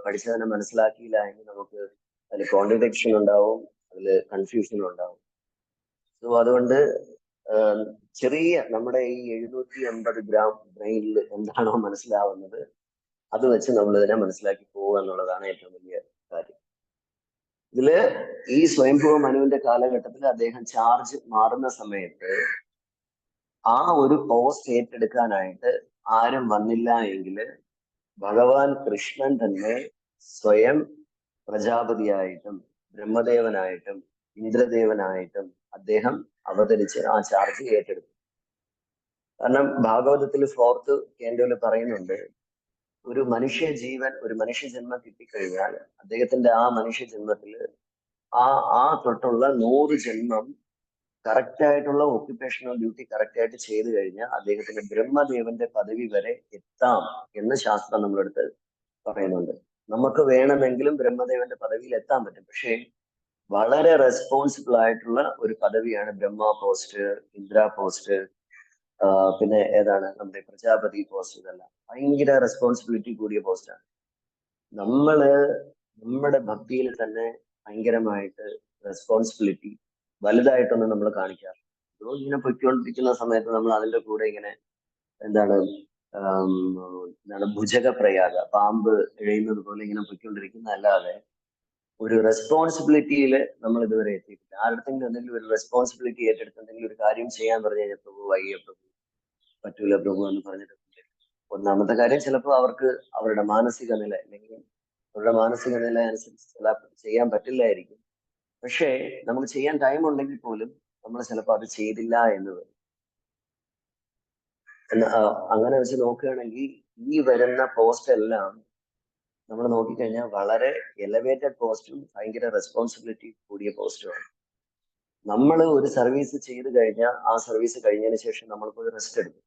Speaker 1: പഠിച്ചതിനെ മനസ്സിലാക്കിയില്ല എങ്കിൽ നമുക്ക് അതിൽ കോൺട്രഡിക്ഷൻ ഉണ്ടാവും, അതിൽ കൺഫ്യൂഷൻ ഉണ്ടാവും. സോ അതുകൊണ്ട് ചെറിയ നമ്മുടെ ഈ 750 ഗ്രാം ബ്രെയിനിൽ എന്താണോ മനസ്സിലാവുന്നത് അത് വെച്ച് നമ്മൾ ഇതിനെ മനസ്സിലാക്കി പോവുക എന്നുള്ളതാണ് ഏറ്റവും വലിയ കാര്യം. ഇതില് ഈ സ്വയംഭൂവ മനുവിന്റെ കാലഘട്ടത്തിൽ അദ്ദേഹം ചാർജ് മാറുന്ന സമയത്ത് ആ ഒരു പോസ്റ്റ് ഏറ്റെടുക്കാനായിട്ട് ആരും വന്നില്ല എങ്കിൽ ഭഗവാൻ കൃഷ്ണൻ തന്നെ സ്വയം പ്രജാപതിയായിട്ടും ബ്രഹ്മദേവനായിട്ടും ഇന്ദ്രദേവനായിട്ടും അദ്ദേഹം അവതരിച്ച് ആ ചാർജ് ഏറ്റെടുത്തു. കാരണം ഭാഗവതത്തിൽ 4th കേന്ദ്രയിൽ പറയുന്നുണ്ട്, ഒരു മനുഷ്യ ജീവൻ, ഒരു മനുഷ്യ ജന്മം കിട്ടിക്കഴിഞ്ഞാൽ അദ്ദേഹത്തിന്റെ ആ മനുഷ്യ ജന്മത്തിൽ ആ തൊട്ടുള്ള 100 ജന്മം കറക്റ്റ് ആയിട്ടുള്ള ഒക്യുപ്പേഷണൽ ഡ്യൂട്ടി കറക്റ്റ് ആയിട്ട് ചെയ്തു കഴിഞ്ഞാൽ അദ്ദേഹത്തിന് ബ്രഹ്മദേവന്റെ പദവി വരെ എത്താം എന്ന് ശാസ്ത്രം നമ്മളെടുത്ത് പറയുന്നുണ്ട്. നമുക്ക് വേണമെങ്കിലും ബ്രഹ്മദേവന്റെ പദവിയിൽ എത്താൻ പറ്റും. പക്ഷേ വളരെ റെസ്പോൺസിബിൾ ആയിട്ടുള്ള ഒരു പദവിയാണ് ബ്രഹ്മ പോസ്റ്റ്, ഇന്ദ്ര പോസ്റ്റ്, പിന്നെ ഏതാണ് നമ്മുടെ പ്രജാപതി പോസ്റ്റ്. ഇതെല്ലാം ഭയങ്കര റെസ്പോൺസിബിലിറ്റി കൂടിയ പോസ്റ്റാണ്. നമ്മുടെ ഭക്തിയിൽ തന്നെ ഭയങ്കരമായിട്ട് റെസ്പോൺസിബിലിറ്റി വലുതായിട്ടൊന്നും നമ്മൾ കാണിക്കാറ്. ഇങ്ങനെ പൊയ്ക്കൊണ്ടിരിക്കുന്ന സമയത്ത് നമ്മൾ അതിന്റെ കൂടെ ഇങ്ങനെ എന്താണ് ഭുജക പ്രയാഗ, പാമ്പ് എഴുതുന്നത് പോലെ ഇങ്ങനെ പൊയ്ക്കൊണ്ടിരിക്കുന്ന അല്ലാതെ ഒരു റെസ്പോൺസിബിലിറ്റിയിൽ നമ്മൾ ഇതുവരെ എത്തിയിട്ടില്ല. ആരുടെങ്കിലും എന്തെങ്കിലും ഒരു റെസ്പോൺസിബിലിറ്റി ഏറ്റെടുത്ത് എന്തെങ്കിലും ഒരു കാര്യം ചെയ്യാൻ പറഞ്ഞു കഴിഞ്ഞാൽ പ്രഭു വയ്യ പ്രഭു, പറ്റൂല പ്രഭു എന്ന് പറഞ്ഞിട്ടുണ്ട്. ഒന്നാമത്തെ കാര്യം, ചിലപ്പോൾ അവർക്ക് അവരുടെ മാനസിക നില അല്ലെങ്കിൽ അവരുടെ മാനസിക നില അനുസരിച്ച് ചിലപ്പോൾ ചെയ്യാൻ പറ്റില്ലായിരിക്കും. പക്ഷേ നമുക്ക് ചെയ്യാൻ ടൈം ഉണ്ടെങ്കിൽ പോലും നമ്മൾ ചിലപ്പോൾ അത് ചെയ്തില്ല എന്ന് വരും. അങ്ങനെ വെച്ച് നോക്കുകയാണെങ്കിൽ ഈ വരുന്ന പോസ്റ്റ് എല്ലാം നമ്മൾ നോക്കിക്കഴിഞ്ഞാൽ വളരെ എലവേറ്റഡ് പോസ്റ്റും ഭയങ്കര റെസ്പോൺസിബിലിറ്റി കൂടിയ പോസ്റ്റുമാണ്. നമ്മൾ ഒരു സർവീസ് ചെയ്ത് കഴിഞ്ഞാൽ ആ സർവീസ് കഴിഞ്ഞതിന് ശേഷം നമ്മൾക്ക് ഒരു റെസ്റ്റ് എടുക്കും.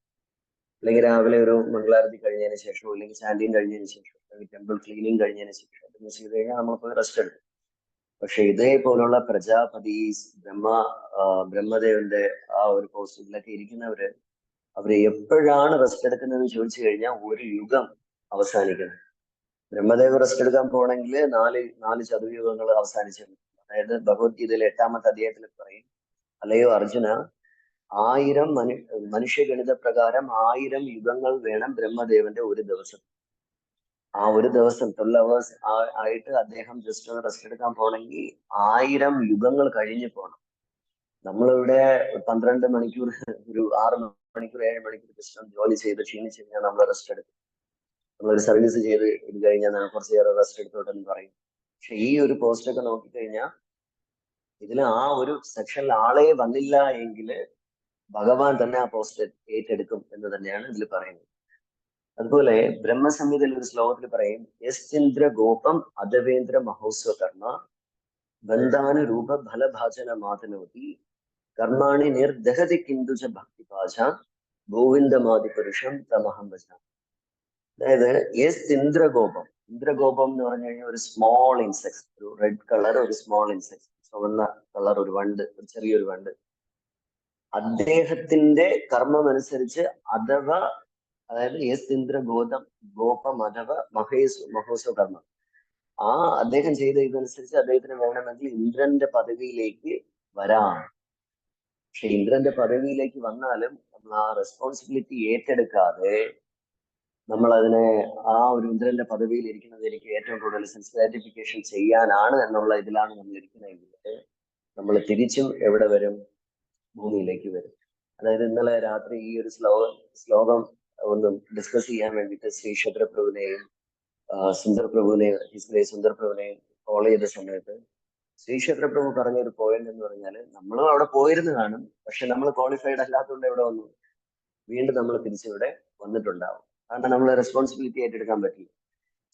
Speaker 1: അല്ലെങ്കിൽ രാവിലെ ഒരു മംഗളാരതി കഴിഞ്ഞതിന് ശേഷമോ അല്ലെങ്കിൽ ചാൻഡീൻ കഴിഞ്ഞതിന് ശേഷം അല്ലെങ്കിൽ ടെമ്പിൾ ക്ലീനിങ് കഴിഞ്ഞതിന് ശേഷം എന്തെങ്കിലും ചെയ്ത് കഴിഞ്ഞാൽ നമ്മൾക്ക് റെസ്റ്റ് എടുക്കും. പക്ഷെ ഇതേപോലുള്ള പ്രജാപതി, ബ്രഹ്മദേവന്റെ ആ ഒരു പോസ്റ്റിലൊക്കെ ഇരിക്കുന്നവര് അവര് എപ്പോഴാണ് റെസ്റ്റ് എടുക്കുന്നതെന്ന് ചോദിച്ചു കഴിഞ്ഞാൽ ഒരു യുഗം അവസാനിക്കുന്നത്. ബ്രഹ്മദേവ് റെസ്റ്റ് എടുക്കാൻ പോകണമെങ്കിൽ നാല് ചതുർയുഗങ്ങൾ അവസാനിച്ചിട്ടുണ്ട്. അതായത് ഭഗവത്ഗീതയിലെ 8ാമത്തെ അധ്യായത്തിൽ പറയും, അല്ലയോ അർജുന, 1000 മനുഷ്യഗണിത പ്രകാരം 1000 യുഗങ്ങൾ വേണം ബ്രഹ്മദേവന്റെ ഒരു ദിവസം. ആ ഒരു ദിവസം 12 hours ആയിട്ട് അദ്ദേഹം ജസ്റ്റ് ഒന്ന് റെസ്റ്റ് എടുക്കാൻ പോകണമെങ്കിൽ 1000 യുഗങ്ങൾ കഴിഞ്ഞ് പോകണം. നമ്മളിവിടെ 12 മണിക്കൂർ, ഒരു 6 മണിക്കൂർ 7 മണിക്കൂർ ജസ്റ്റ് ജോലി ചെയ്ത് ക്ഷീണിച്ച് കഴിഞ്ഞാൽ നമ്മൾ റെസ്റ്റ് എടുക്കും. നമ്മളൊരു സർവീസ് ചെയ്ത് ഇത് കഴിഞ്ഞാൽ കുറച്ച് നേരം റെസ്റ്റ് എടുത്തോട്ടെന്ന് പറയും. പക്ഷെ ഈ ഒരു പോസ്റ്റ് ഒക്കെ നോക്കിക്കഴിഞ്ഞാൽ ഇതിൽ ആ ഒരു സെക്ഷനിൽ ആളെ വന്നില്ല എങ്കിൽ ഭഗവാൻ തന്നെ ആ പോസ്റ്റ് ഏറ്റെടുക്കും എന്ന് തന്നെയാണ് ഇതിൽ പറയുന്നത്. അതുപോലെ ബ്രഹ്മസംഹിതയിൽ ഒരു ശ്ലോകത്തിൽ പറയും, യശ്ചന്ദ്ര ഗോപം അധവേന്ദ്ര മഹോത്സവ കർമ്മ ബന്ധാന രൂപ ഫലഭാചന മാതനോതി കർമാണി നിർദഹതി കിന്തുച ഭക്തിപാശ ഗോവിന്ദമാദി പുരുഷം തമഹം വച. അതായത് ഇന്ദ്രഗോപം എന്ന് പറഞ്ഞു കഴിഞ്ഞാൽ ഒരു സ്മോൾ ഇൻസെക്ട്, ഒരു റെഡ് കളർ, ഒരു സ്മോൾ ഇൻസെക്ട്, ചുവന്ന കളർ, ഒരു വണ്ട്, ഒരു ചെറിയൊരു വണ്ട്. അദ്ദേഹത്തിന്റെ കർമ്മം അനുസരിച്ച് അഥവാ, അതായത് ഗോപം അഥവാ മഹോത്സവ കർമ്മം, ആ അദ്ദേഹം ചെയ്ത ഇതനുസരിച്ച് അദ്ദേഹത്തിന് വേണമെങ്കിൽ ഇന്ദ്രന്റെ പദവിയിലേക്ക് വരാം. പക്ഷെ ഇന്ദ്രന്റെ പദവിയിലേക്ക് വന്നാലും നമ്മൾ ആ റെസ്പോൺസിബിലിറ്റി ഏറ്റെടുക്കാതെ നമ്മൾ അതിനെ ആ ഒരു ഇന്ദ്രന്റെ പദവിയിൽ ഇരിക്കുന്നത് എനിക്ക് ഏറ്റവും കൂടുതൽ സെൽഫ് ഗ്രാറ്റിഫിക്കേഷൻ ചെയ്യാനാണ് എന്നുള്ള ഇതിലാണ് നമ്മൾ ഇരിക്കുന്നതെങ്കിൽ നമ്മൾ തിരിച്ചും എവിടെ വരും? ഭൂമിയിലേക്ക് വരും. അതായത് ഇന്നലെ രാത്രി ഈ ഒരു ശ്ലോകം ഒന്ന് ഡിസ്കസ് ചെയ്യാൻ വേണ്ടിയിട്ട് ശ്രീക്ഷേത്ര പ്രഭുവിനെയും സുന്ദർ പ്രഭുവിനെയും ഫോളോ ചെയ്ത സമയത്ത് ശ്രീക്ഷേത്ര പ്രഭു പറഞ്ഞ ഒരു പോയിന്റ് എന്ന് പറഞ്ഞാല്, നമ്മളും അവിടെ പോയിരുന്നു കാണും, പക്ഷെ നമ്മൾ ക്വാളിഫൈഡ് അല്ലാത്തതുകൊണ്ട് എവിടെ വന്നു? വീണ്ടും നമ്മൾ തിരിച്ചിവിടെ വന്നിട്ടുണ്ടാവും. കാരണം നമ്മൾ റെസ്പോൺസിബിലിറ്റി ഏറ്റെടുക്കാൻ പറ്റില്ല.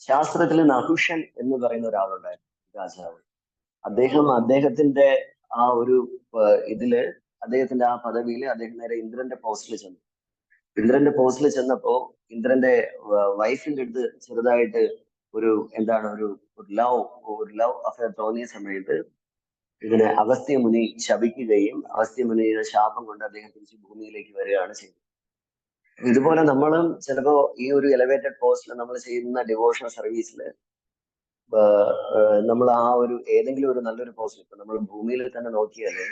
Speaker 1: ശാസ്ത്രത്തിൽ നഹുഷൻ എന്ന് പറയുന്ന ഒരാളുണ്ടായിരുന്നു, രാജാവ്. അദ്ദേഹത്തിന്റെ ആ ഒരു ഇതില്, അദ്ദേഹത്തിന്റെ ആ പദവിയിൽ അദ്ദേഹം നേരെ ഇന്ദ്രന്റെ പോസ്റ്റിൽ ചെന്നു. ഇന്ദ്രന്റെ പോസ്റ്റിൽ ചെന്നപ്പോ ഇന്ദ്രന്റെ വൈഫിന്റെ അടുത്ത് ചെറുതായിട്ട് ഒരു ലവ് അഫയർ തോന്നിയ സമയത്ത് ഇതിനെ അഗസ്ത്യ മുനി ശപിക്കുകയും അഗസ്ത്യ മുനിയുടെ ശാപം കൊണ്ട് അദ്ദേഹം തിരിച്ച് ഭൂമിയിലേക്ക് വരികയാണ് ചെയ്തത്. ഇതുപോലെ നമ്മളും ചിലപ്പോ ഈ ഒരു എലവേറ്റഡ് പോസ്റ്റിൽ നമ്മൾ ചെയ്യുന്ന ഡിവോഷണൽ സർവീസിൽ നമ്മൾ ആ ഒരു ഏതെങ്കിലും ഒരു നല്ലൊരു പോസ്റ്റ്, ഇപ്പൊ നമ്മൾ ഭൂമിയിൽ തന്നെ നോക്കിയാല്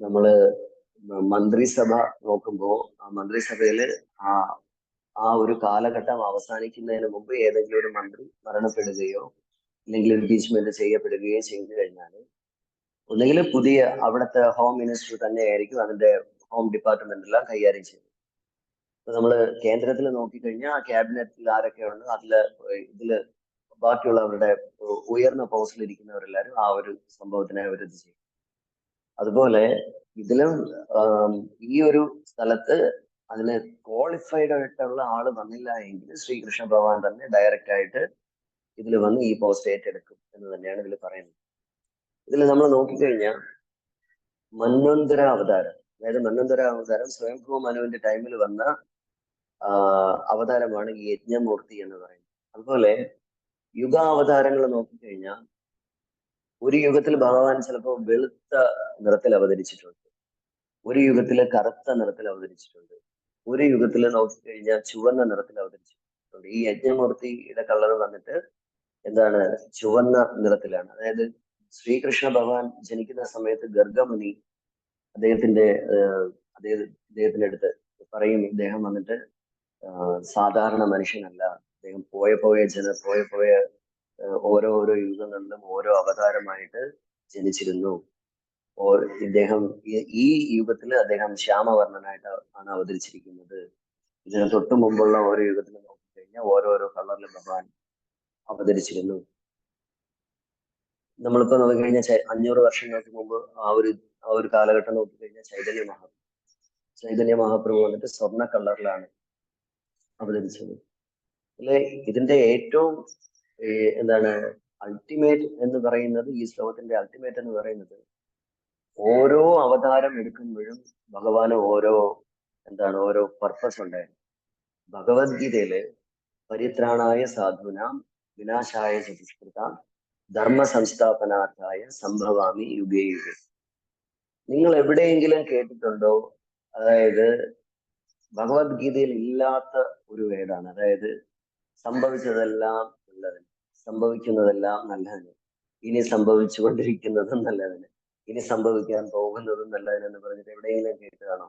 Speaker 1: നമ്മള് മന്ത്രിസഭ നോക്കുമ്പോ ആ മന്ത്രിസഭയില് ആ ഒരു കാലഘട്ടം അവസാനിക്കുന്നതിന് മുമ്പ് ഏതെങ്കിലും ഒരു മന്ത്രി മരണപ്പെടുകയോ അല്ലെങ്കിൽ ഇംപീച്ച്മെന്റ് ചെയ്യപ്പെടുകയോ ചെയ്തു കഴിഞ്ഞാൽ ഒന്നുകിൽ പുതിയ അവിടുത്തെ ഹോം മിനിസ്റ്റർ തന്നെയായിരിക്കും അതിന്റെ ഹോം ഡിപ്പാർട്ട്മെന്റെല്ലാം കൈകാര്യം ചെയ്യുന്നത്. ഇപ്പൊ നമ്മള് കേന്ദ്രത്തിൽ നോക്കിക്കഴിഞ്ഞാൽ ആ ക്യാബിനറ്റിൽ ആരൊക്കെയുണ്ട് അതില് ഇതില് ബാക്കിയുള്ളവരുടെ ഉയർന്ന പോസ്റ്റിൽ ഇരിക്കുന്നവരെല്ലാരും ആ ഒരു സംഭവത്തിനെ അവരിത് ചെയ്യും. അതുപോലെ ഇതിലും ഈ ഒരു സ്ഥലത്ത് അതിന് ക്വാളിഫൈഡ് ആയിട്ടുള്ള ആള് വന്നില്ല എങ്കിൽ ശ്രീകൃഷ്ണ ഭഗവാൻ തന്നെ ഡയറക്റ്റ് ആയിട്ട് ഇതിൽ വന്ന് ഈ പോസ്റ്റ് ഏറ്റെടുക്കും എന്ന് തന്നെയാണ് ഇതിൽ പറയുന്നത്. ഇതിൽ നമ്മൾ നോക്കിക്കഴിഞ്ഞാൽ മന്വന്തര അവതാരം, അതായത് മന്വന്തര അവതാരം സ്വയംഭൂ മനുവിന്റെ ടൈമിൽ വന്ന അവതാരമാണ് ഈ യജ്ഞമൂർത്തി എന്ന് പറയുന്നത്. അതുപോലെ യുഗാവതാരങ്ങൾ നോക്കിക്കഴിഞ്ഞാൽ ഒരു യുഗത്തിൽ ഭഗവാൻ ചിലപ്പോൾ വെളുത്ത നിറത്തിൽ അവതരിച്ചിട്ടുണ്ട്, ഒരു യുഗത്തില് കറുത്ത നിറത്തിൽ അവതരിച്ചിട്ടുണ്ട്, ഒരു യുഗത്തിൽ നോക്കിക്കഴിഞ്ഞാൽ ചുവന്ന നിറത്തിൽ അവതരിച്ചിട്ടുണ്ട്. ഈ യജ്ഞമൂർത്തിയുടെ കളർ വന്നിട്ട് എന്താണ്, ചുവന്ന നിറത്തിലാണ്. അതായത് ശ്രീകൃഷ്ണ ഭഗവാൻ ജനിക്കുന്ന സമയത്ത് ഗർഗമുനി അദ്ദേഹത്തിന്റെ അടുത്ത് പറയും, ഇദ്ദേഹം വന്നിട്ട് സാധാരണ മനുഷ്യനല്ല, അദ്ദേഹം പോയ ഓരോ യുഗങ്ങളിലും ഓരോ അവതാരമായിട്ട് ജനിച്ചിരുന്നു. ഇദ്ദേഹം ഈ യുഗത്തിൽ അദ്ദേഹം ശ്യാമവർണ്ണനായിട്ട് ആണ് അവതരിച്ചിരിക്കുന്നത്. ഇതിന് തൊട്ടു മുമ്പുള്ള ഓരോ യുഗത്തിൽ നോക്കിക്കഴിഞ്ഞാൽ ഓരോരോ കളറിൽ ഭഗവാൻ അവതരിച്ചിരുന്നു. നമ്മളിപ്പോ നോക്കിക്കഴിഞ്ഞാൽ 500 വർഷങ്ങൾക്ക് മുമ്പ് ആ ഒരു കാലഘട്ടം നോക്കിക്കഴിഞ്ഞാൽ ചൈതന്യ മഹാപ്രഭു വന്നിട്ട് സ്വർണ്ണ കളറിലാണ് അവതരിച്ചത്. അല്ലെ, ഇതിന്റെ ഏറ്റവും എന്താണ് അൾട്ടിമേറ്റ് എന്ന് പറയുന്നത്, ഈ ശ്ലോകത്തിന്റെ അൾട്ടിമേറ്റ് എന്ന് പറയുന്നത്, ഓരോ അവതാരം എടുക്കുമ്പോഴും ഭഗവാന് ഓരോ പർപ്പസ് ഉണ്ടായിരുന്നു. ഭഗവത്ഗീതയില് പരിത്രാണായ സാധൂനാം വിനാശായ ചതുഷ്കൃതാം ധർമ്മ സംസ്ഥാപനാർത്ഥായ സംഭവാമി യുഗേ യുഗേ. നിങ്ങൾ എവിടെയെങ്കിലും കേട്ടിട്ടുണ്ടോ, അതായത് ഭഗവത്ഗീതയിൽ ഇല്ലാത്ത ഒരു വേടാണ്, അതായത് സംഭവിച്ചതെല്ലാം നല്ലതിന്, സംഭവിക്കുന്നതെല്ലാം നല്ലതിന്, ഇനി സംഭവിച്ചുകൊണ്ടിരിക്കുന്നതും നല്ലതിന്, ഇനി സംഭവിക്കാൻ പോകുന്നതും നല്ലതിനെന്ന് പറഞ്ഞിട്ട് എവിടെയെങ്കിലും കേട്ടതാണോ?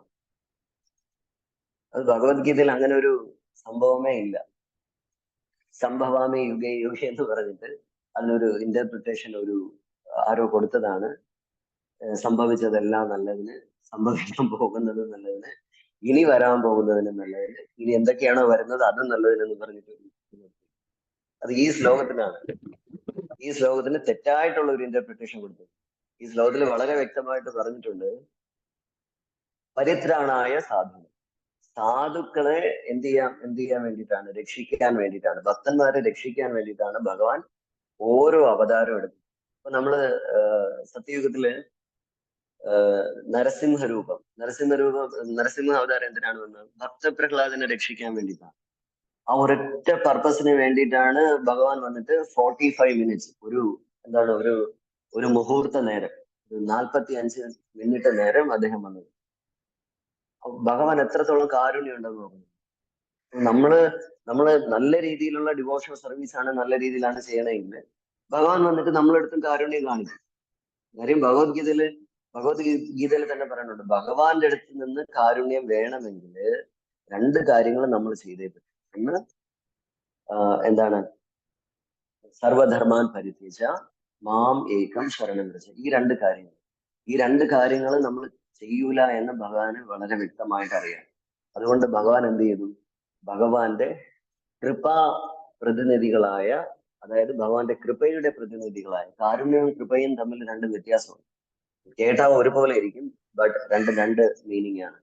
Speaker 1: അത് ഭഗവത്ഗീതയിൽ അങ്ങനെ ഒരു സംഭവമേ ഇല്ല. സംഭവാമി യുഗേ യുഗേ എന്ന് പറഞ്ഞിട്ട് അതിനൊരു ഇന്റർപ്രിട്ടേഷൻ ആരോ കൊടുത്തതാണ്. സംഭവിച്ചതെല്ലാം നല്ലതിന്, സംഭവിക്കാൻ പോകുന്നത് നല്ലതിന്, ഇനി വരാൻ പോകുന്നതിന് നല്ലതിന്, ഇനി എന്തൊക്കെയാണോ വരുന്നത് അതും നല്ലതിനെന്ന് പറഞ്ഞിട്ട് അത് ഈ ശ്ലോകത്തിനാണ്. ഈ ശ്ലോകത്തിന് തെറ്റായിട്ടുള്ള ഒരു ഇന്റർപ്രിട്ടേഷൻ കൊടുത്തു. ഈ ശ്ലോകത്തിൽ വളരെ വ്യക്തമായിട്ട് പറഞ്ഞിട്ടുണ്ട്, പരിത്രാണായ സാധുക്കളെ എന്ത് ചെയ്യാൻ വേണ്ടിയിട്ടാണ്, രക്ഷിക്കാൻ വേണ്ടിയിട്ടാണ്, ഭക്തന്മാരെ രക്ഷിക്കാൻ വേണ്ടിയിട്ടാണ് ഭഗവാൻ ഓരോ അവതാരം എടുക്കുന്നത്. അപ്പൊ നമ്മള് സത്യയുഗത്തില് നരസിംഹ അവതാരം എന്തിനാണ് വന്നത്? ഭക്തപ്രഹ്ലാദനെ രക്ഷിക്കാൻ വേണ്ടിയിട്ടാണ്. ആ ഒരൊറ്റ പർപ്പസിന് വേണ്ടിയിട്ടാണ് ഭഗവാൻ വന്നിട്ട് 45 മിനിറ്റ്സ് ഒരു മുഹൂർത്ത നേരം, 45 മിനിറ്റ് നേരം അദ്ദേഹം വന്നത്. ഭഗവാൻ എത്രത്തോളം കാരുണ്യം ഉണ്ടെന്ന് നോക്കുന്നു. നമ്മള് നല്ല രീതിയിലുള്ള ഡിവോഷണൽ സർവീസ് ആണ്, നല്ല രീതിയിലാണ് ചെയ്യണമെങ്കിൽ ഭഗവാൻ വന്നിട്ട് നമ്മളെടുത്തും കാരുണ്യം കാണിക്കും. കാര്യം ഭഗവത്ഗീതയിൽ തന്നെ പറയുന്നുണ്ട്, ഭഗവാന്റെ അടുത്ത് നിന്ന് കാരുണ്യം വേണമെങ്കിൽ 2 കാര്യങ്ങൾ നമ്മൾ ചെയ്തേ പറ്റും. ഒന്ന് എന്താണ്, സർവധർമാൻ പരിത്യജ മാം ഏകം ശരണം വ്രജ. ഈ രണ്ട് കാര്യങ്ങൾ നമ്മൾ ചെയ്യൂല എന്ന് ഭഗവാന് വളരെ വ്യക്തമായിട്ട് അറിയാം. അതുകൊണ്ട് ഭഗവാൻ എന്ത് ചെയ്തു? ഭഗവാന്റെ കൃപാ പ്രതിനിധികളായ, അതായത് ഭഗവാന്റെ കൃപയുടെ പ്രതിനിധികളായ, കാരുണ്യവും കൃപയും തമ്മിൽ 2 വ്യത്യാസമുണ്ട്. കേട്ടാൽ ഒരുപോലെ ഇരിക്കും, ബട്ട് രണ്ട് മീനിങ് ആണ്.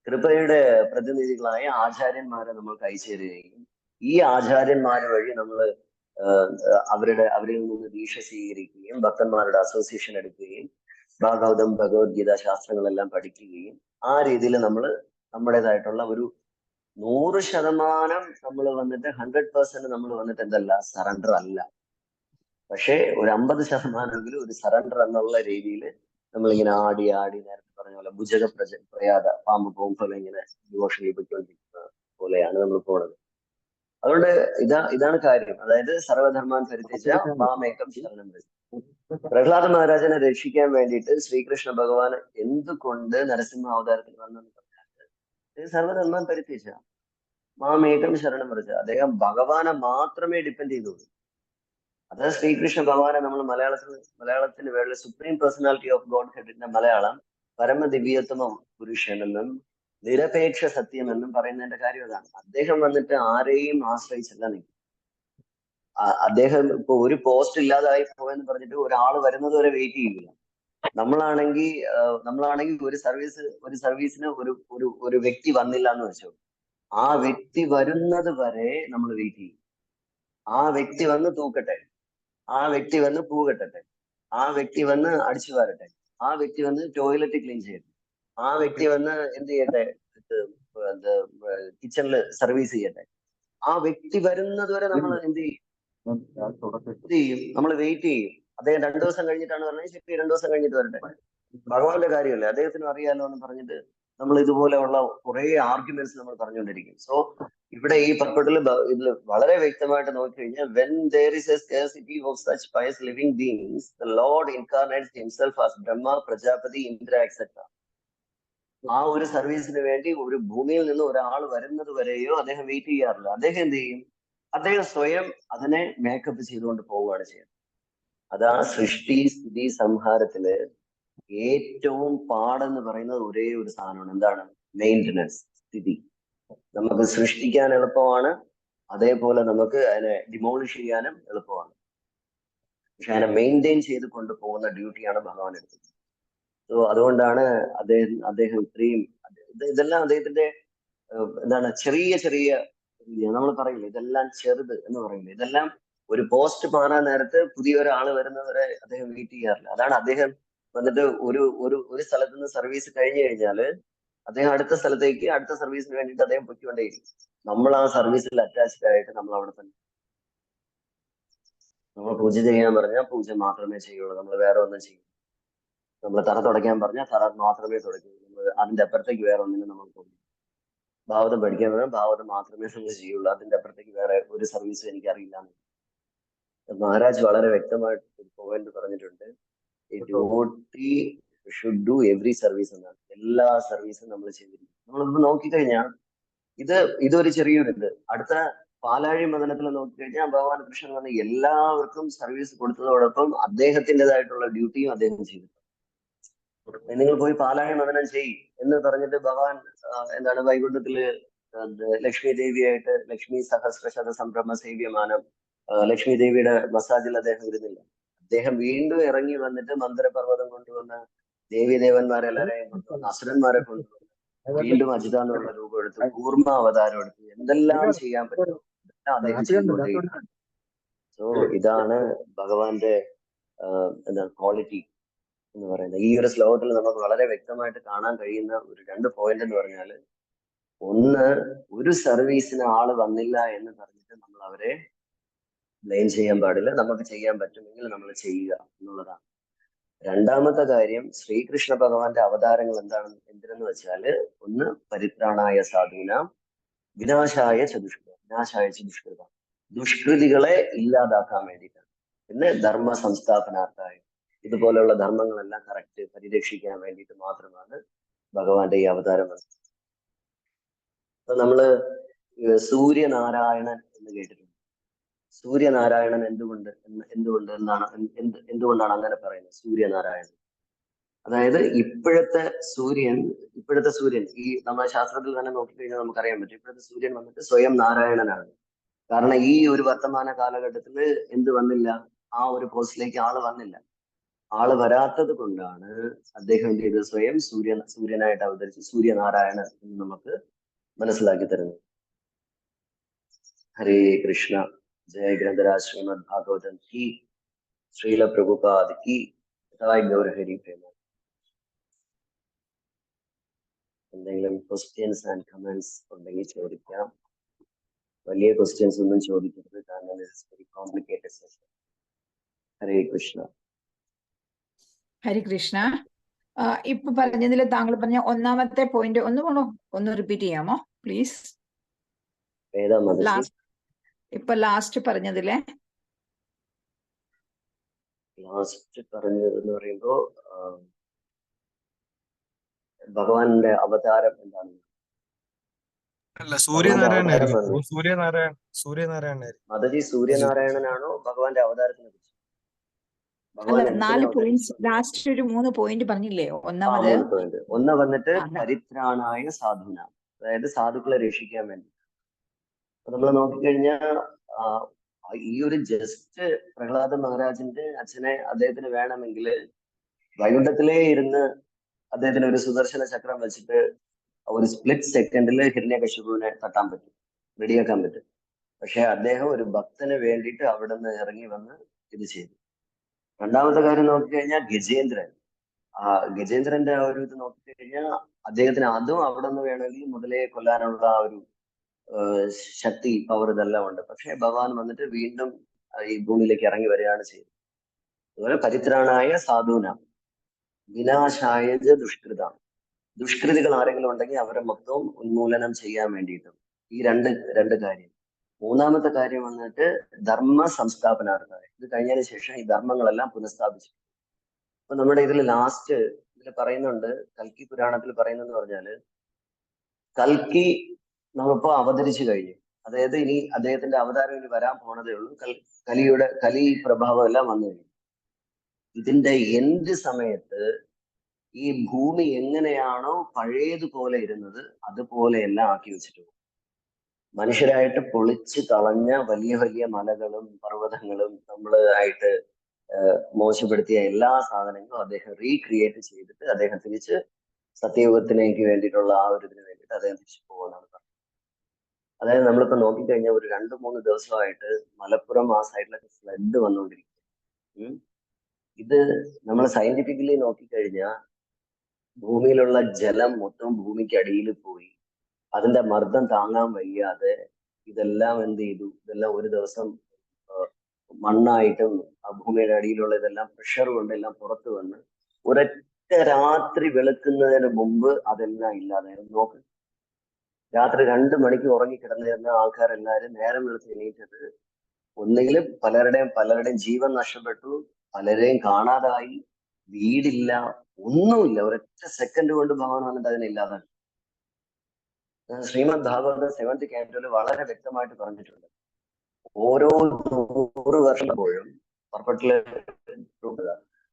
Speaker 1: കൃപയുടെ പ്രതിനിധികളായ ആചാര്യന്മാരെ നമ്മൾക്ക് അയച്ചു തരികയും ഈ ആചാര്യന്മാർ വഴി നമ്മൾ അവരിൽ നിന്ന് ദീക്ഷ സ്വീകരിക്കുകയും ഭക്തന്മാരുടെ അസോസിയേഷൻ എടുക്കുകയും ഭാഗവതം ഭഗവത്ഗീത ശാസ്ത്രങ്ങളെല്ലാം പഠിക്കുകയും ആ രീതിയിൽ നമ്മൾ നമ്മുടേതായിട്ടുള്ള ഒരു 100% നമ്മൾ വന്നിട്ട് 100% നമ്മൾ വന്നിട്ട് എന്തല്ല, സറണ്ടർ അല്ല. പക്ഷേ ഒരു 50% ഒരു സറണ്ടർ എന്നുള്ള രീതിയിൽ നമ്മളിങ്ങനെ ആടി നേരത്തെ പറഞ്ഞ പോലെ ഭുജക പ്രയാത പാമ്പ് പോകുമ്പോൾ ഇങ്ങനെ ഡിവോഷൻ ചെയ്തുകൊണ്ടിരിക്കുന്ന പോലെയാണ് നമ്മൾ പോണത്. അതുകൊണ്ട് ഇതാണ് കാര്യം. അതായത് സർവധർമാൻ പരിത്യജ മാമേകം ശരണം വ്രജ. പ്രഹ്ലാദ മഹാരാജനെ രക്ഷിക്കാൻ വേണ്ടിയിട്ട് ശ്രീകൃഷ്ണ ഭഗവാൻ എന്തുകൊണ്ട് നരസിംഹ അവതാരത്തിൽ വന്നെന്ന് പറഞ്ഞാൽ സർവധർമാൻ പരിത്യജ മാമേകം ശരണം വ്രജ. അദ്ദേഹം ഭഗവാനെ മാത്രമേ ഡിപ്പെൻഡ് ചെയ്തുള്ളൂ. അത് ശ്രീകൃഷ്ണ ഭഗവാനെ നമ്മൾ മലയാളത്തിന് വേണ്ട സുപ്രീം പേഴ്സണാലിറ്റി ഓഫ് ഗോഡ് ഹെഡിന്റെ മലയാളം പരമദിവ്യത്വമ പുരുഷനെന്നും നിരപേക്ഷ സത്യം എന്നും പറയുന്നതിന്റെ കാര്യം അതാണ്. അദ്ദേഹം വന്നിട്ട് ആരെയും ആശ്രയിച്ചല്ല നിൽക്കും. അദ്ദേഹം ഇപ്പൊ ഒരു പോസ്റ്റ് ഇല്ലാതായി പോയെന്ന് പറഞ്ഞിട്ട് ഒരാൾ വരുന്നത് വരെ വെയിറ്റ് ചെയ്യില്ല. നമ്മളാണെങ്കിൽ ഒരു സർവീസിന് ഒരു വ്യക്തി വന്നില്ല എന്ന് വെച്ചോ, ആ വ്യക്തി വരുന്നത് വരെ നമ്മൾ വെയിറ്റ് ചെയ്യും. ആ വ്യക്തി വന്ന് തൂക്കട്ടെ, ആ വ്യക്തി വന്ന് പൂ കെട്ടട്ടെ, ആ വ്യക്തി വന്ന് അടിച്ചു വാരട്ടെ, ആ വ്യക്തി വന്ന് ടോയ്ലറ്റ് ക്ലീൻ ചെയ്യട്ടെ, ആ വ്യക്തി വന്ന് എന്ത് ചെയ്യട്ടെ, കിച്ചണില് സർവീസ് ചെയ്യട്ടെ, ആ വ്യക്തി വരുന്നത് വരെ നമ്മൾ എന്ത് ചെയ്യും? നമ്മൾ വെയിറ്റ് ചെയ്യും. അദ്ദേഹം 2 ദിവസം കഴിഞ്ഞിട്ടാണ് പറഞ്ഞത്, ശരി 2 ദിവസം കഴിഞ്ഞിട്ട് വരട്ടെ, ഭഗവാന്റെ കാര്യമല്ലേ, അദ്ദേഹത്തിന് അറിയാലോ എന്ന് പറഞ്ഞിട്ട് നമ്മൾ ഇതുപോലെയുള്ള കുറെ ആർഗ്യുമെന്റ്സ് നമ്മൾ പറഞ്ഞുകൊണ്ടിരിക്കും. സോ ഇവിടെ ഈ പർപ്പട്ടിൽ ഇതിൽ വളരെ വ്യക്തമായിട്ട് നോക്കിക്കഴിഞ്ഞാൽ, when there is a scarcity of such pious living beings, the Lord incarnates himself as Brahma, Prajapati, Indra, etc. ആ ഒരു സർവീസിന് വേണ്ടി ഒരു ഭൂമിയിൽ നിന്ന് ഒരാൾ വരുന്നത് വരെയോ അദ്ദേഹം വെയിറ്റ് ചെയ്യാറില്ല. അദ്ദേഹം എന്ത് ചെയ്യും? അദ്ദേഹം സ്വയം അതിനെ മേക്കപ്പ് ചെയ്തുകൊണ്ട് പോവുകയാണ് ചെയ്യുന്നത്. അതാ സൃഷ്ടി സ്ഥിതി സംഹാരത്തില് ഏറ്റവും പാടെന്ന് പറയുന്നത് ഒരേ ഒരു സാധനമാണ്. എന്താണ്? മെയിൻ്റനൻസ്, സ്ഥിതി. നമുക്ക് സൃഷ്ടിക്കാൻ എളുപ്പമാണ്, അതേപോലെ നമുക്ക് അതിനെ ഡിമോളിഷ് ചെയ്യാനും എളുപ്പമാണ്. പക്ഷെ അതിനെ മെയിൻറ്റെയിൻ ചെയ്ത് കൊണ്ടുപോകുന്ന ഡ്യൂട്ടിയാണ് ഭഗവാൻ എടുത്തത്. സോ അതുകൊണ്ടാണ് അദ്ദേഹം ഇത്രയും ഇതെല്ലാം അദ്ദേഹത്തിന്റെ എന്താണ് ചെറിയ ചെറിയ, നമ്മൾ പറയില്ലേ ഇതെല്ലാം ചെറുത് എന്ന് പറയില്ലേ, ഇതെല്ലാം ഒരു പോസ്റ്റ് മാറാൻ നേരത്ത് പുതിയ ഒരാൾ വരുന്നവരെ അദ്ദേഹം വെയിറ്റ് ചെയ്യാറില്ല. അതാണ് അദ്ദേഹം വന്നിട്ട് ഒരു സ്ഥലത്ത് നിന്ന് സർവീസ് കഴിഞ്ഞു കഴിഞ്ഞാല് അദ്ദേഹം അടുത്ത സ്ഥലത്തേക്ക് അടുത്ത സർവീസിന് വേണ്ടിയിട്ട് അദ്ദേഹം പൊയ്ക്കൊണ്ടേയിരിക്കും. നമ്മൾ ആ സർവീസിൽ അറ്റാച്ച്ഡ് ആയിട്ട് നമ്മൾ അവിടെ തന്നെ. നമ്മൾ പൂജ ചെയ്യാൻ പറഞ്ഞാൽ പൂജ മാത്രമേ ചെയ്യുള്ളൂ, നമ്മൾ വേറെ ഒന്നും ചെയ്യും. നമ്മൾ തറ തുടയ്ക്കാൻ പറഞ്ഞാൽ തറ മാത്രമേ തുടയ്ക്കുള്ളൂ, നമ്മൾ അതിന്റെ അപ്പുറത്തേക്ക് വേറെ ഒന്നിനും നമ്മൾ പോകും. ഭാഗവതം പഠിക്കാൻ പറഞ്ഞാൽ ഭാഗവതം മാത്രമേ നമ്മൾ ചെയ്യുള്ളൂ, അതിന്റെ അപ്പുറത്തേക്ക് വേറെ ഒരു സർവീസും എനിക്ക് അറിയില്ല. മഹാരാജ് വളരെ വ്യക്തമായിട്ട് ഒരു പോയിന്റ് പറഞ്ഞിട്ടുണ്ട്, ഷുഡ് ഡു എവറി സർവീസ് എന്നാണ്. എല്ലാ സർവീസും നമ്മൾ ചെയ്തിരിക്കും. നമ്മളിപ്പോ നോക്കിക്കഴിഞ്ഞാൽ ഇതൊരു ചെറിയൊരു അടുത്ത പാലാഴി മദനത്തിൽ നോക്കിക്കഴിഞ്ഞാൽ ഭഗവാൻ കൃഷ്ണൻ പറഞ്ഞ എല്ലാവർക്കും സർവീസ് കൊടുത്തതോടൊപ്പം അദ്ദേഹത്തിൻ്റെതായിട്ടുള്ള ഡ്യൂട്ടിയും അദ്ദേഹം ചെയ്തു. നിങ്ങൾ പോയി പാലാഴി മദനം ചെയ് എന്ന് പറഞ്ഞിട്ട് ഭഗവാൻ എന്താണ് വൈകുണ്ഠത്തില് ലക്ഷ്മി ദേവിയായിട്ട് ലക്ഷ്മി സഹസ്രശത സംഭ്രമ സേവ്യമാനം ലക്ഷ്മി ദേവിയുടെ മസാജിൽ അദ്ദേഹം ഇരുന്നില്ല. അദ്ദേഹം വീണ്ടും ഇറങ്ങി വന്നിട്ട് മന്ദരപർവ്വതം കൊണ്ടുവന്ന് ദേവീദേവന്മാരെ എല്ലാവരെയും കൊണ്ടുവന്ന് അസുരന്മാരെ കൊണ്ടുവന്ന് വീണ്ടും അജിത എന്നുള്ള രൂപം എടുത്ത് കൂർമ്മ അവതാരം എടുത്ത് എന്തെല്ലാം ചെയ്യാൻ പറ്റും അദ്ദേഹം ചെയ്തുകൊണ്ടേയിരിക്കും. സോ ഇതാണ് ഭഗവാന്റെ എന്താണ് ക്വാളിറ്റി എന്ന് പറയുന്നത്. ഈ ഒരു ശ്ലോകത്തിൽ നമുക്ക് വളരെ വ്യക്തമായിട്ട് കാണാൻ കഴിയുന്ന ഒരു 2 പോയിന്റ് എന്ന് പറഞ്ഞാല്, ഒന്ന്, ഒരു സർവീസിന് ആള് വന്നില്ല എന്ന് പറഞ്ഞിട്ട് നമ്മൾ അവരെ ബ്ലെയിം ചെയ്യാൻ പാടില്ല, നമുക്ക് ചെയ്യാൻ പറ്റുമെങ്കിൽ നമ്മൾ ചെയ്യുക എന്നുള്ളതാണ്. രണ്ടാമത്തെ കാര്യം, ശ്രീകൃഷ്ണ ഭഗവാന്റെ അവതാരങ്ങൾ എന്തിനെന്ന് വെച്ചാല്, ഒന്ന് പരിത്രാണായ സാധൂനാം വിനാശായ ചതുഷ്കൃത, ദുഷ്കൃതികളെ ഇല്ലാതാക്കാൻ വേണ്ടിയിട്ടാണ്. പിന്നെ ധർമ്മ സംസ്ഥാപനാർത്ഥായ, ഇതുപോലെയുള്ള ധർമ്മങ്ങളെല്ലാം കറക്റ്റ് പരിരക്ഷിക്കാൻ വേണ്ടിയിട്ട് മാത്രമാണ് ഭഗവാന്റെ ഈ അവതാരം വന്നത്. അപ്പൊ നമ്മള് സൂര്യനാരായണൻ എന്ന് കേട്ടിട്ടുണ്ട്. സൂര്യനാരായണൻ എന്തുകൊണ്ടാണ് അങ്ങനെ പറയുന്നത്? സൂര്യനാരായണൻ അതായത് ഇപ്പോഴത്തെ സൂര്യൻ ഈ നമ്മുടെ ശാസ്ത്രത്തിൽ തന്നെ നോക്കിക്കഴിഞ്ഞാൽ നമുക്കറിയാൻ പറ്റും, ഇപ്പോഴത്തെ സൂര്യൻ വന്നിട്ട് സ്വയം നാരായണനാണ്. കാരണം ഈ ഒരു വർത്തമാന കാലഘട്ടത്തിൽ എന്ത് വന്നില്ല, ആ ഒരു പോസ്റ്റിലേക്ക് ആള് വന്നില്ല. ആള് വരാത്തത് കൊണ്ടാണ് അദ്ദേഹം എന്ത് ചെയ്ത് സ്വയം സൂര്യനായിട്ട് അവതരിച്ച് സൂര്യനാരായണൻ എന്ന് നമുക്ക് മനസ്സിലാക്കി തരുന്നത്. ഹരേ കൃഷ്ണ. ജയ ഗ്രന്ഥരാജ് ശ്രീമദ് ഭാഗവതം കി, ശ്രീല പ്രഭുപാദ് കി, ഗൗരഹരി പ്രേമ. എന്തെങ്കിലും ക്വസ്റ്റ്യൻസ് ആൻഡ് കമന്റ്സ് ഉണ്ടെങ്കിൽ ചോദിക്കാം. വലിയ ക്വസ്റ്റ്യൻസ് ഒന്നും ചോദിക്കരുത്, കാരണം വെരി കോംപ്ലിക്കേറ്റഡ് സെഷൻ. ഹരേ കൃഷ്ണ.
Speaker 2: ഹരി കൃഷ്ണ. ഇപ്പൊ പറഞ്ഞതിൽ താങ്കൾ പറഞ്ഞ ഒന്നാമത്തെ പോയിന്റ് ഒന്ന് റിപ്പീറ്റ് ചെയ്യാമോ പ്ലീസ്? ഇപ്പൊ ലാസ്റ്റ് പറഞ്ഞതിലെ
Speaker 1: എന്ന് പറയുമ്പോ ഭഗവാന്റെ അവതാരം എന്താണ്?
Speaker 3: അല്ല
Speaker 1: ഭഗവാന്റെ അവതാരം
Speaker 3: സൂര്യനാരായണനായിരിക്കും.
Speaker 1: വന്നു.
Speaker 3: സൂര്യനാരായണനായിരിക്കും.
Speaker 1: മതജി സൂര്യനാരായണനാണോ ഭഗവാന്റെ അവതാരത്തിനെ കുറിച്ച്?
Speaker 2: അല്ല,
Speaker 1: ഭഗവാൻ എന്തിനെ
Speaker 2: 4 പോയിന്റ്സ്
Speaker 1: അവതരിച്ചു?
Speaker 2: ലാസ്റ്റ് ഒരു 3 പോയിന്റ് പറഞ്ഞില്ലേ?
Speaker 1: ആ,
Speaker 2: ഒന്നാമത്
Speaker 1: 3 പോയിന്റ്. ഒന്ന് വന്നിട്ട്
Speaker 2: ആ,
Speaker 1: പരിത്രാണായ സാധുന, അതായത് സാധുക്കളെ രക്ഷിക്കാൻ വേണ്ടി. നമ്മൾ നോക്കിക്കഴിഞ്ഞാൽ ഈ ഒരു ജസ്റ്റ് പ്രഹ്ലാദ മഹാരാജിന്റെ അച്ഛനെ അദ്ദേഹത്തിന് വേണമെങ്കിൽ വൈകുണ്ഠത്തിലേ ഇരുന്ന് അദ്ദേഹത്തിന് ഒരു സുദർശന ചക്രം വെച്ചിട്ട് ഒരു സ്പ്ലിറ്റ് സെക്കൻഡിൽ ഹിരണ്യകശിപുവിനെ തട്ടാൻ പറ്റും, റെഡിയാക്കാൻ പറ്റും. പക്ഷെ അദ്ദേഹം ഒരു ഭക്തന് വേണ്ടിയിട്ട് അവിടെ നിന്ന് ഇറങ്ങി വന്ന് ഇത് ചെയ്തു. രണ്ടാമത്തെ കാര്യം നോക്കിക്കഴിഞ്ഞാൽ ഗജേന്ദ്രൻ. ഗജേന്ദ്രന്റെ ആ ഒരു ഇത് നോക്കിക്കഴിഞ്ഞാൽ അദ്ദേഹത്തിന് അതും അവിടെ നിന്ന് വേണമെങ്കിൽ മുതലേ കൊല്ലാനുള്ള ആ ഒരു ശക്തി, പവർ ഇതെല്ലാം ഉണ്ട്. പക്ഷെ ഭഗവാൻ വന്നിട്ട് വീണ്ടും ഈ ഭൂമിയിലേക്ക് ഇറങ്ങി വരികയാണ് ചെയ്തത്. അതുപോലെ പരിത്രാണായ സാധൂന വിനാശായ ദുഷ്കൃത, ദുഷ്കൃതികൾ ആരെങ്കിലും ഉണ്ടെങ്കിൽ അവരെ മൊത്തവും ഉന്മൂലനം ചെയ്യാൻ വേണ്ടിയിട്ടും ഈ രണ്ട് കാര്യം. മൂന്നാമത്തെ കാര്യം വന്നിട്ട് ധർമ്മ സംസ്ഥാപനാർത്ഥം. ഇത് കഴിഞ്ഞതിന് ശേഷം ഈ ധർമ്മങ്ങളെല്ലാം പുനഃസ്ഥാപിച്ചു. അപ്പൊ നമ്മുടെ ഇതിൽ ലാസ്റ്റ് ഇതിൽ പറയുന്നുണ്ട്, കൽക്കി പുരാണത്തിൽ പറയുന്നെന്ന് പറഞ്ഞാല് കൽക്കി നമ്മളിപ്പോ അവതരിച്ചു കഴിഞ്ഞു. അതായത് ഇനി അദ്ദേഹത്തിന്റെ അവതാരം ഇനി വരാൻ പോണതേ ഉള്ളൂ. കലി പ്രഭാവം എല്ലാം വന്നു കഴിഞ്ഞു. ഇതിന്റെ എൻഡ് സമയത്ത് ഈ ഭൂമി എങ്ങനെയാണോ പഴയതുപോലെ ഇരുന്നത് അതുപോലെയെല്ലാം ആക്കി വെച്ചിട്ട് പോകും. മനുഷ്യരായിട്ട് പൊളിച്ച് കളഞ്ഞ വലിയ വലിയ മലകളും പർവ്വതങ്ങളും ആയിട്ട് മോശപ്പെടുത്തിയ എല്ലാ സാധനങ്ങളും അദ്ദേഹം റീക്രിയേറ്റ് ചെയ്തിട്ട് അദ്ദേഹം തിരിച്ച് സത്യയുഗത്തിലേക്ക് വേണ്ടിയിട്ടുള്ള ആ ഒരു ഇതിന് വേണ്ടിയിട്ട് അദ്ദേഹം തിരിച്ചു പോകുന്നതാണ് പറഞ്ഞത്. അതായത് നമ്മളിപ്പോ നോക്കിക്കഴിഞ്ഞാൽ ഒരു 2-3 ദിവസമായിട്ട് മലപ്പുറം ആ സൈഡിലൊക്കെ ഫ്ലഡ് വന്നുകൊണ്ടിരിക്കും. ഇത് നമ്മൾ സയന്റിഫിക്കലി നോക്കിക്കഴിഞ്ഞാൽ ഭൂമിയിലുള്ള ജലം മൊത്തം ഭൂമിക്ക് അടിയിൽ പോയി അതിന്റെ മർദ്ദം താങ്ങാൻ വയ്യാതെ ഇതെല്ലാം എന്ത് ചെയ്തു, ഇതെല്ലാം ഒരു ദിവസം മണ്ണായിട്ടും ആ ഭൂമിയുടെ അടിയിലുള്ള ഇതെല്ലാം പ്രഷർ കൊണ്ട് എല്ലാം പുറത്തു വന്ന് ഒരൊറ്റ രാത്രി വെളുക്കുന്നതിന് മുമ്പ് അതെല്ലാം ഇല്ലാതായിരുന്നു. നോക്ക്, രാത്രി 2 മണിക്ക് ഉറങ്ങിക്കിടന്നിരുന്ന ആൾക്കാരെല്ലാരും നേരം വെളുത്ത് എണീറ്റത് ഒന്നുകിൽ പലരുടെയും ജീവൻ നഷ്ടപ്പെട്ടു, പലരെയും കാണാതായി, വീടില്ല, ഒന്നുമില്ല. ഒരൊറ്റ സെക്കൻഡ് കൊണ്ട് ഭഗവാൻ വന്നിട്ട് അതിനെ ഇല്ലാതാക്കി. ശ്രീമദ് ഭാഗവത 7th canto വളരെ വ്യക്തമായിട്ട് പറഞ്ഞിട്ടുണ്ട്. ഓരോ 100 വർഷമ്പോഴും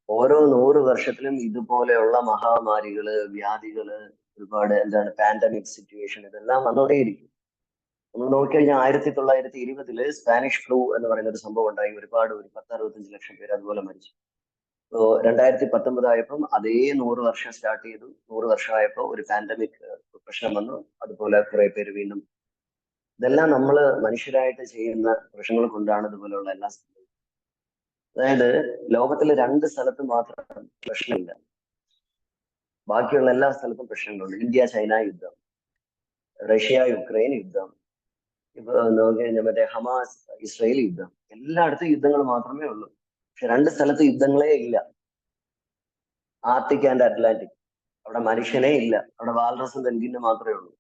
Speaker 1: ഓരോ 100 വർഷത്തിലും ഇതുപോലെയുള്ള മഹാമാരികള്, വ്യാധികള്, ഒരുപാട് പാൻഡമിക് സിറ്റുവേഷൻ ഇതെല്ലാം വന്നോണ്ടേയിരിക്കും. നമ്മൾ നോക്കിക്കഴിഞ്ഞാൽ 1920 സ്പാനിഷ് ഫ്ലൂ എന്ന് പറയുന്ന ഒരു സംഭവം ഉണ്ടായി. ഒരുപാട് 10-65 ലക്ഷം പേര് അതുപോലെ മരിച്ചു. 2019 ആയപ്പം അതേ 100 വർഷം സ്റ്റാർട്ട് ചെയ്തു. 100 വർഷമായപ്പോൾ ഒരു പാൻഡമിക് പ്രശ്നം വന്നു. അതുപോലെ കുറെ പേര് വീണ്ടും. ഇതെല്ലാം നമ്മൾ മനുഷ്യരായിട്ട് ചെയ്യുന്ന പ്രശ്നങ്ങൾ കൊണ്ടാണ് ഇതുപോലെയുള്ള എല്ലാ സംഭവം. അതായത് ലോകത്തിലെ 2 സ്ഥലത്ത് മാത്രം പ്രശ്നമില്ല, ബാക്കിയുള്ള എല്ലാ സ്ഥലത്തും പ്രശ്നങ്ങളുണ്ട്. ഇന്ത്യ ചൈന യുദ്ധം, റഷ്യ യുക്രൈൻ യുദ്ധം, ഇപ്പൊ മറ്റേ ഹമാസ് ഇസ്രായേൽ യുദ്ധം, എല്ലായിടത്തും യുദ്ധങ്ങൾ മാത്രമേ ഉള്ളൂ. പക്ഷെ 2 സ്ഥലത്ത് യുദ്ധങ്ങളേ ഇല്ല. ആർട്ടിക് ആൻഡ് അറ്റ്ലാന്റിക്, അവിടെ മനുഷ്യനേ ഇല്ല. അവിടെ വാൽറസും പെൻഗ്വിനും മാത്രമേ ഉള്ളൂ.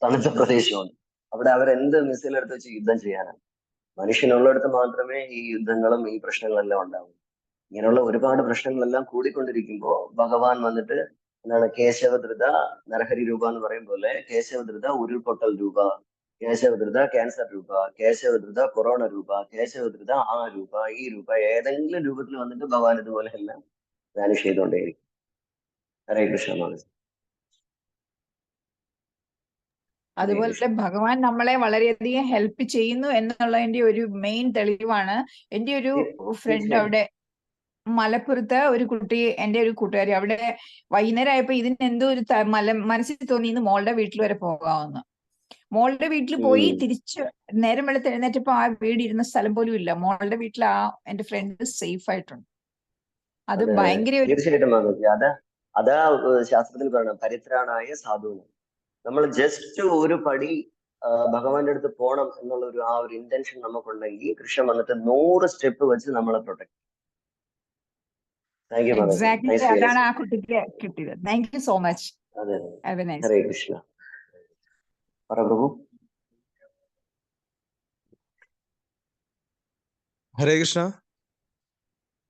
Speaker 1: തണുത്ത പ്രദേശമാണ്. അവിടെ അവരെന്ത് മിസൈൽ എടുത്ത് വെച്ച് യുദ്ധം ചെയ്യാനാണ്? മനുഷ്യനുള്ളിടത്ത് മാത്രമേ ഈ യുദ്ധങ്ങളും ഈ പ്രശ്നങ്ങളെല്ലാം ഉണ്ടാവും. ഇങ്ങനെയുള്ള ഒരുപാട് പ്രശ്നങ്ങളെല്ലാം കൂടിക്കൊണ്ടിരിക്കുമ്പോൾ ഭഗവാൻ വന്നിട്ട് കേശവധൃത നരഹരി രൂപ എന്ന് പറയും പോലെ കേശവധൃത ഉരുൾപൊട്ടൽ രൂപ, കേശവധൃത ക്യാൻസർ രൂപ, കേശവധൃത കൊറോണ രൂപ, കേശവധൃത ആ രൂപ ഈ രൂപ, ഏതെങ്കിലും രൂപത്തിൽ വന്നിട്ട് ഭഗവാൻ ഇതുപോലെ എല്ലാം വാനിഷ് ചെയ്തുകൊണ്ടേയിരിക്കും. ഹരേ കൃഷ്ണ.
Speaker 2: അതുപോലെ ഭഗവാൻ നമ്മളെ വളരെയധികം ഹെൽപ്പ് ചെയ്യുന്നു എന്നുള്ളതിന്റെ ഒരു മെയിൻ തെളിവാണ്. എൻ്റെ ഒരു ഫ്രണ്ട് അവിടെ മലപ്പുറത്ത് ഒരു കുട്ടി, എൻ്റെ ഒരു കൂട്ടുകാരി, അവിടെ വൈകുന്നേരം ആയപ്പോ ഇതിന് എന്തോ ഒരു മനസ്സിൽ തോന്നി ഇന്ന് മോളുടെ വീട്ടിൽ വരെ പോകാമെന്ന്. മോളുടെ വീട്ടിൽ പോയി തിരിച്ച് നേരം വെളുത്ത് എഴുന്നേറ്റപ്പോ ആ വീട് ഇരുന്ന സ്ഥലം പോലും ഇല്ല. മോളുടെ വീട്ടിൽ എന്റെ ഫ്രണ്ട് സേഫ് ആയിട്ടുണ്ട്. അത് ഭയങ്കര
Speaker 1: തീർച്ചയായിട്ടും അതാ ശാസ്ത്രത്തിൽ പറയണം പരിത്രാണായ സാധുവിന്. നമ്മൾ ജസ്റ്റ് ഒരു പടി ഭഗവാന്റെ അടുത്ത് പോകണം എന്നുള്ള ആ ഒരു ഇന്റൻഷൻ നമുക്കുണ്ടെങ്കിൽ കൃഷ്ണൻ വന്നിട്ട് 100 സ്റ്റെപ്പ് വെച്ച് നമ്മളെ പ്രൊട്ടക്ട്.
Speaker 2: എക്സാക്ട്ലി അതാണ് ആ കുട്ടിക്ക് കിട്ടിയത്. Thank you so much.
Speaker 1: Hare Krishna. Prabhu.
Speaker 3: Hare Krishna.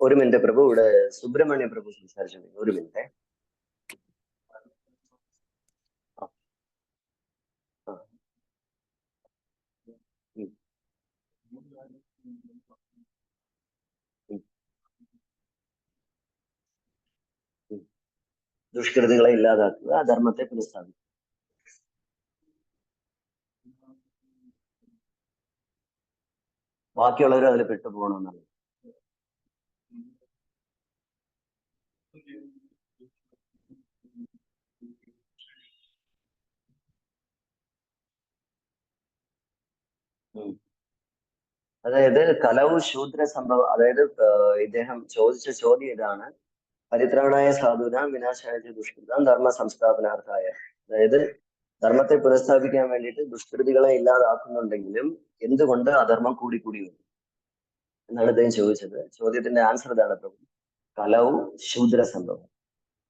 Speaker 1: ഒരു മിനിറ്റ് പ്രഭു, ഇവിടെ സുബ്രഹ്മണ്യ പ്രഭു സംസാരിച്ചിട്ടുണ്ട്. ഒരു മിനിറ്റ്. ദുഷ്കൃതികളെ ഇല്ലാതാക്കുക, അധർമ്മത്തെ പുനഃസ്ഥാപിക്കുക. ബാക്കിയുള്ളവർ അതിൽ പെട്ടുപോകണമെന്നാണ്. അതായത് കലവ് ശൂദ്ര സംഭവം, അതായത് ഇദ്ദേഹം ചോദിച്ച ചോദ്യം ഇതാണ്: പരിത്രാണായ സാധുനാം വിനാശായ ദുഷ്കൃതാം ധർമ്മ സംസ്ഥാപനാർത്ഥായ. അതായത് ധർമ്മത്തെ പുനഃസ്ഥാപിക്കാൻ വേണ്ടിയിട്ട് ദുഷ്കൃതികളെ ഇല്ലാതാക്കുന്നുണ്ടെങ്കിലും എന്തുകൊണ്ട് അധർമ്മം കൂടിക്കൂടി വരും എന്നാണ് ഇദ്ദേഹം ചോദിച്ചത്. ചോദ്യത്തിന്റെ ആൻസർ ഇതാണ്: കലവ് ശൂദ്ര സംഭവം.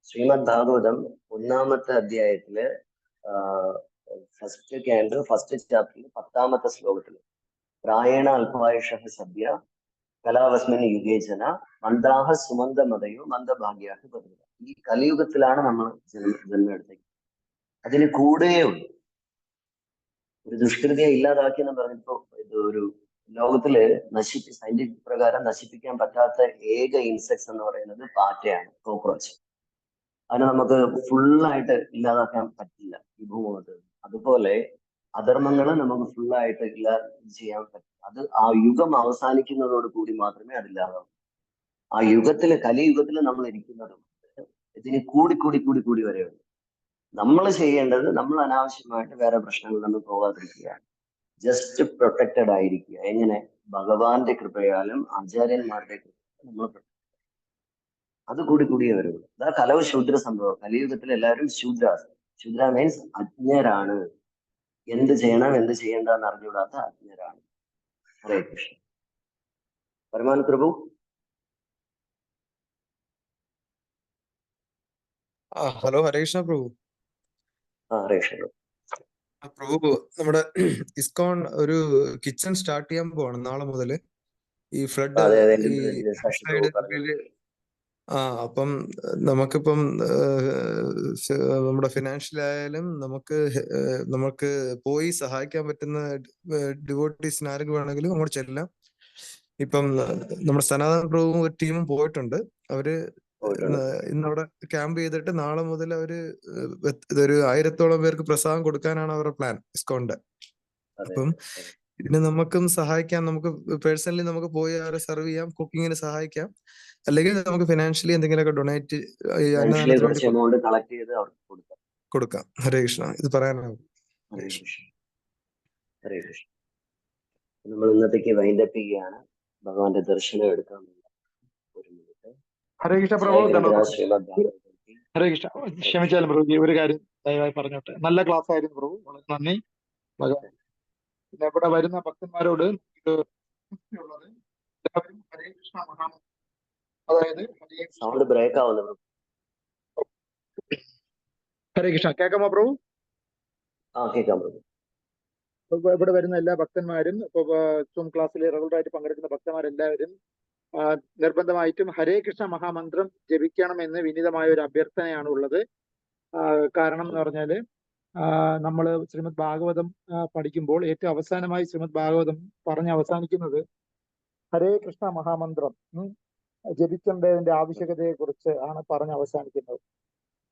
Speaker 1: ശ്രീമദ് ഭാഗവതം 1-ാമത്തെ അധ്യായത്തില് ഫസ്റ്റ് ചാപ്റ്ററിൽ 10-ാമത്തെ ശ്ലോകത്തില് പ്രായേണ അല്പായുഷ സദ്യ കലാവസ്മിൻ യുഗേജന മന്ദാഹ സുമന്ദമതയോ മന്ദഭാഗ്യാഹ പതിവ്. ഈ കലിയുഗത്തിലാണ് നമ്മൾ ജന്മം എടുത്തേക്കുന്നത്. അതിന് കൂടെയുള്ളൂ ഒരു ദുഷ്കൃതിയെ ഇല്ലാതാക്കി എന്ന് പറഞ്ഞപ്പോ ഇത് ഒരു ലോകത്തില് സയന്റിഫിക് പ്രകാരം നശിപ്പിക്കാൻ പറ്റാത്ത ഏക ഇൻസെക്ട്സ് എന്ന് പറയുന്നത് പാറ്റയാണ്, കോക്രോച്ച്. അതിനെ നമുക്ക് ഫുള്ളായിട്ട് ഇല്ലാതാക്കാൻ പറ്റില്ല ഈ ഭൂമുഖത്ത്. അതുപോലെ അധർമ്മങ്ങള് നമുക്ക് ഫുള്ളായിട്ട് ചെയ്യാൻ പറ്റും. അത് ആ യുഗം അവസാനിക്കുന്നതോട് കൂടി മാത്രമേ അതില്ലാതാവൂ. ആ യുഗത്തില്, കലിയുഗത്തില് നമ്മൾ ഇരിക്കുന്നത് ഇതിന് കൂടി വരെയുള്ളൂ. നമ്മൾ ചെയ്യേണ്ടത്, നമ്മൾ അനാവശ്യമായിട്ട് വേറെ പ്രശ്നങ്ങളിലൊന്നും പോകാതിരിക്കുക, ജസ്റ്റ് പ്രൊട്ടക്റ്റഡ് ആയിരിക്കുക. എങ്ങനെ? ഭഗവാന്റെ കൃപയാലും ആചാര്യന്മാരുടെ കൃപയാലും നമ്മൾ അത് കൂടിയേ വരുള്ളൂ. അതാ കലവ് ശൂദ്ര സംഭവം. കലിയുഗത്തിൽ എല്ലാവരും ശൂദ്ര മീൻസ് അജ്ഞരാണ്. എന്ത് ചെയ്യണം എന്ത് ചെയ്യേണ്ട എന്ന് അറിഞ്ഞുകൂടാത്ത അജ്ഞരാണ്. ഹരേ കൃഷ്ണ. പരമാൻ പ്രഭു.
Speaker 3: ഹലോ, ഹരേ കൃഷ്ണ പ്രഭു.
Speaker 1: ഹരേ കൃഷ്ണ
Speaker 3: പ്രഭു. നമ്മുടെ ഇസ്കോൺ ഒരു കിച്ചൺ സ്റ്റാർട്ട് ചെയ്യാൻ പോവാണ് നാളെ മുതല്. ഈ ഫ്ലഡ് അപ്പം നമുക്കിപ്പം നമ്മുടെ ഫിനാൻഷ്യൽ ആയാലും നമുക്ക് പോയി സഹായിക്കാൻ പറ്റുന്ന ഡിവോട്ടീസിന് ആർക്ക് വേണമെങ്കിലും അങ്ങോട്ട് ചെല്ലാം. ഇപ്പം നമ്മുടെ സനാതന പ്രഭുവും ഒരു ടീമും പോയിട്ടുണ്ട്. അവര് ഇന്നവിടെ ക്യാമ്പ് ചെയ്തിട്ട് നാളെ മുതൽ അവര് ഇതൊരു 1000-ഓളം പേർക്ക് പ്രസാദം കൊടുക്കാനാണ് അവരുടെ പ്ലാൻ, ഇസ്കോണിന്റെ. അപ്പം ഇതിന് നമുക്കും സഹായിക്കാം. നമുക്ക് പേഴ്സണലി നമുക്ക് പോയി അവരെ സെർവ് ചെയ്യാം, കുക്കിങ്ങിന് സഹായിക്കാം. അല്ലെങ്കിൽ നമുക്ക് ഫിനാൻഷ്യലി എന്തെങ്കിലുമൊക്കെ ഡൊണേറ്റ് കൊടുക്കാം. ഹരേ കൃഷ്ണ. ഇത് പറയാനാവും.
Speaker 1: ഹരേ കൃഷ്ണ. ഹരേ കൃഷ്ണ. നമ്മൾ ഇന്നത്തേക്ക് വൈൻഡപ്പ് ചെയ്യുകയാണ്. ഭഗവാന്റെ ദർശനം എടുക്കാൻ ഒരു മിനിറ്റ്.
Speaker 4: ഹരേ കൃഷ്ണ പ്രഭു. ഹരേ കൃഷ്ണ. ക്ഷമിച്ചാലും പ്രഭുജി, ഒരു കാര്യം ദയവായി പറഞ്ഞോട്ടെ. നല്ല ക്ലാസ് ആയിരുന്നു പ്രഭു, വളരെ നന്ദി. പിന്നെ ഇവിടെ വരുന്ന ഭക്തന്മാരോട് ഇത് ഉള്ളത് എല്ലാവരും ഹരേ കൃഷ്ണ മഹാമന്ത്രം, അതായത്
Speaker 1: സൗണ്ട് ബ്രേക്ക് ആവുന്നു.
Speaker 4: ഹരേ കൃഷ്ണ. കേൾക്കാമോ പ്രഭു?
Speaker 1: കേൾക്കാം പ്രഭു.
Speaker 4: ഇവിടെ വരുന്ന എല്ലാ ഭക്തന്മാരും, ഇപ്പൊ സൂം ക്ലാസ്സിൽ റെഗുലറായിട്ട് പങ്കെടുക്കുന്ന ഭക്തന്മാരെല്ലാവരും നിർബന്ധമായിട്ടും ഹരേ കൃഷ്ണ മഹാമന്ത്രം ജപിക്കണമെന്ന് വിനീതമായ ഒരു അഭ്യർത്ഥനയാണ് ഉള്ളത്. കാരണം എന്ന് പറഞ്ഞാല് നമ്മൾ ശ്രീമദ് ഭാഗവതം പഠിക്കുമ്പോൾ ഏറ്റവും അവസാനമായി ശ്രീമദ് ഭാഗവതം പറഞ്ഞ് അവസാനിക്കുന്നത് ഹരേ കൃഷ്ണ മഹാമന്ത്രം ജപിക്കേണ്ടതിന്റെ ആവശ്യകതയെ കുറിച്ച് ആണ് പറഞ്ഞ് അവസാനിക്കുന്നത്.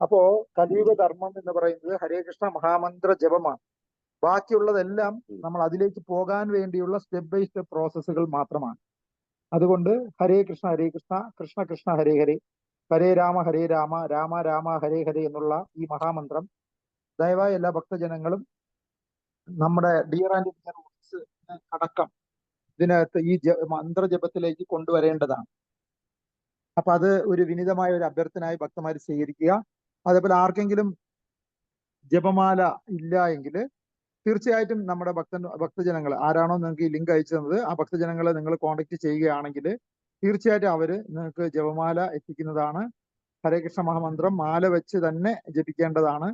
Speaker 4: അപ്പോ കലിയുഗ ധർമ്മം എന്ന് പറയുന്നത് ഹരേ കൃഷ്ണ മഹാമന്ത്ര ജപമാണ്. ബാക്കിയുള്ളതെല്ലാം നമ്മൾ അതിലേക്ക് പോകാൻ വേണ്ടിയുള്ള സ്റ്റെപ്പ് ബൈ സ്റ്റെപ്പ് പ്രോസസ്സുകൾ മാത്രമാണ്. അതുകൊണ്ട് ഹരേ കൃഷ്ണ കൃഷ്ണ കൃഷ്ണ ഹരേ ഹരേ, ഹരേ രാമ രാമ രാമ ഹരേ ഹരേ എന്നുള്ള ഈ മഹാമന്ത്രം ദയവായി എല്ലാ ഭക്തജനങ്ങളും നമ്മുടെ ഡിയർ ആൻഡ് ഡിയർ വൺസ് അടക്കം ഇതിനകത്ത് ഈ മന്ത്രജപത്തിലേക്ക് കൊണ്ടുവരേണ്ടതാണ്. അപ്പൊ അത് ഒരു വിനീതമായ ഒരു അഭ്യർത്ഥനയായി ഭക്തന്മാർ സ്വീകരിക്കുക. അതേപോലെ ആർക്കെങ്കിലും ജപമാല ഇല്ല എങ്കിൽ തീർച്ചയായിട്ടും നമ്മുടെ ഭക്തജനങ്ങൾ ആരാണോ നിങ്ങൾക്ക് ഈ ലിങ്ക് അയച്ചു തന്നത്, ആ ഭക്തജനങ്ങളെ നിങ്ങൾ കോൺടാക്ട് ചെയ്യുകയാണെങ്കിൽ തീർച്ചയായിട്ടും അവര് നിങ്ങൾക്ക് ജപമാല എത്തിക്കുന്നതാണ്. ഹരേ കൃഷ്ണ മഹാമന്ത്രം മാല വെച്ച് തന്നെ ജപിക്കേണ്ടതാണ്.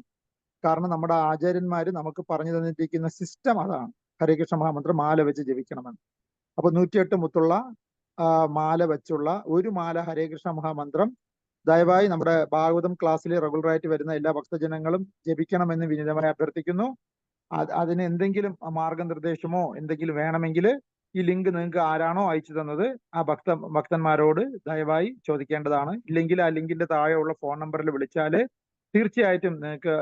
Speaker 4: കാരണം നമ്മുടെ ആചാര്യന്മാര് നമുക്ക് പറഞ്ഞു തന്നിരിക്കുന്ന സിസ്റ്റം അതാണ്, ഹരേ കൃഷ്ണ മഹാമന്ത്രം മാല വെച്ച് ജപിക്കണമെന്ന്. അപ്പൊ 108 മുത്തുള്ള മാല വെച്ചുള്ള ഒരു മാല ഹരേ കൃഷ്ണ മഹാമന്ത്രം ദയവായി നമ്മുടെ ഭാഗവതം ക്ലാസ്സിൽ റെഗുലറായിട്ട് വരുന്ന എല്ലാ ഭക്തജനങ്ങളും ജപിക്കണമെന്ന് വിനീതമായി അഭ്യർത്ഥിക്കുന്നു. അതിന് എന്തെങ്കിലും മാർഗനിർദ്ദേശമോ എന്തെങ്കിലും വേണമെങ്കിൽ ഈ ലിങ്ക് നിങ്ങൾക്ക് ആരാണോ അയച്ചു തന്നത് ആ ഭക്തന്മാരോട് ദയവായി ചോദിക്കേണ്ടതാണ്. ഇല്ലെങ്കിൽ ആ ലിങ്കിന്റെ താഴെയുള്ള ഫോൺ നമ്പറിൽ വിളിച്ചാൽ തീർച്ചയായിട്ടും നിങ്ങൾക്ക്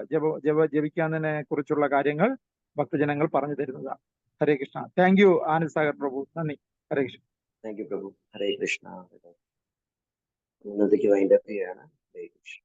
Speaker 4: ജപിക്കുന്നതിനെ കുറിച്ചുള്ള കാര്യങ്ങൾ ഭക്തജനങ്ങൾ പറഞ്ഞു തരുന്നതാണ്. ഹരേ കൃഷ്ണ. താങ്ക് യു ആനന്ദ് സാഗർ പ്രഭു. നന്ദി. ഹരേ കൃഷ്ണ.
Speaker 1: താങ്ക് യു പ്രഭു. ഹരേ കൃഷ്ണ. ഇന്നത്തേക്ക് വൈൻഡപ്പ് ചെയ്യാണ്. ഹരേ കൃഷ്ണ.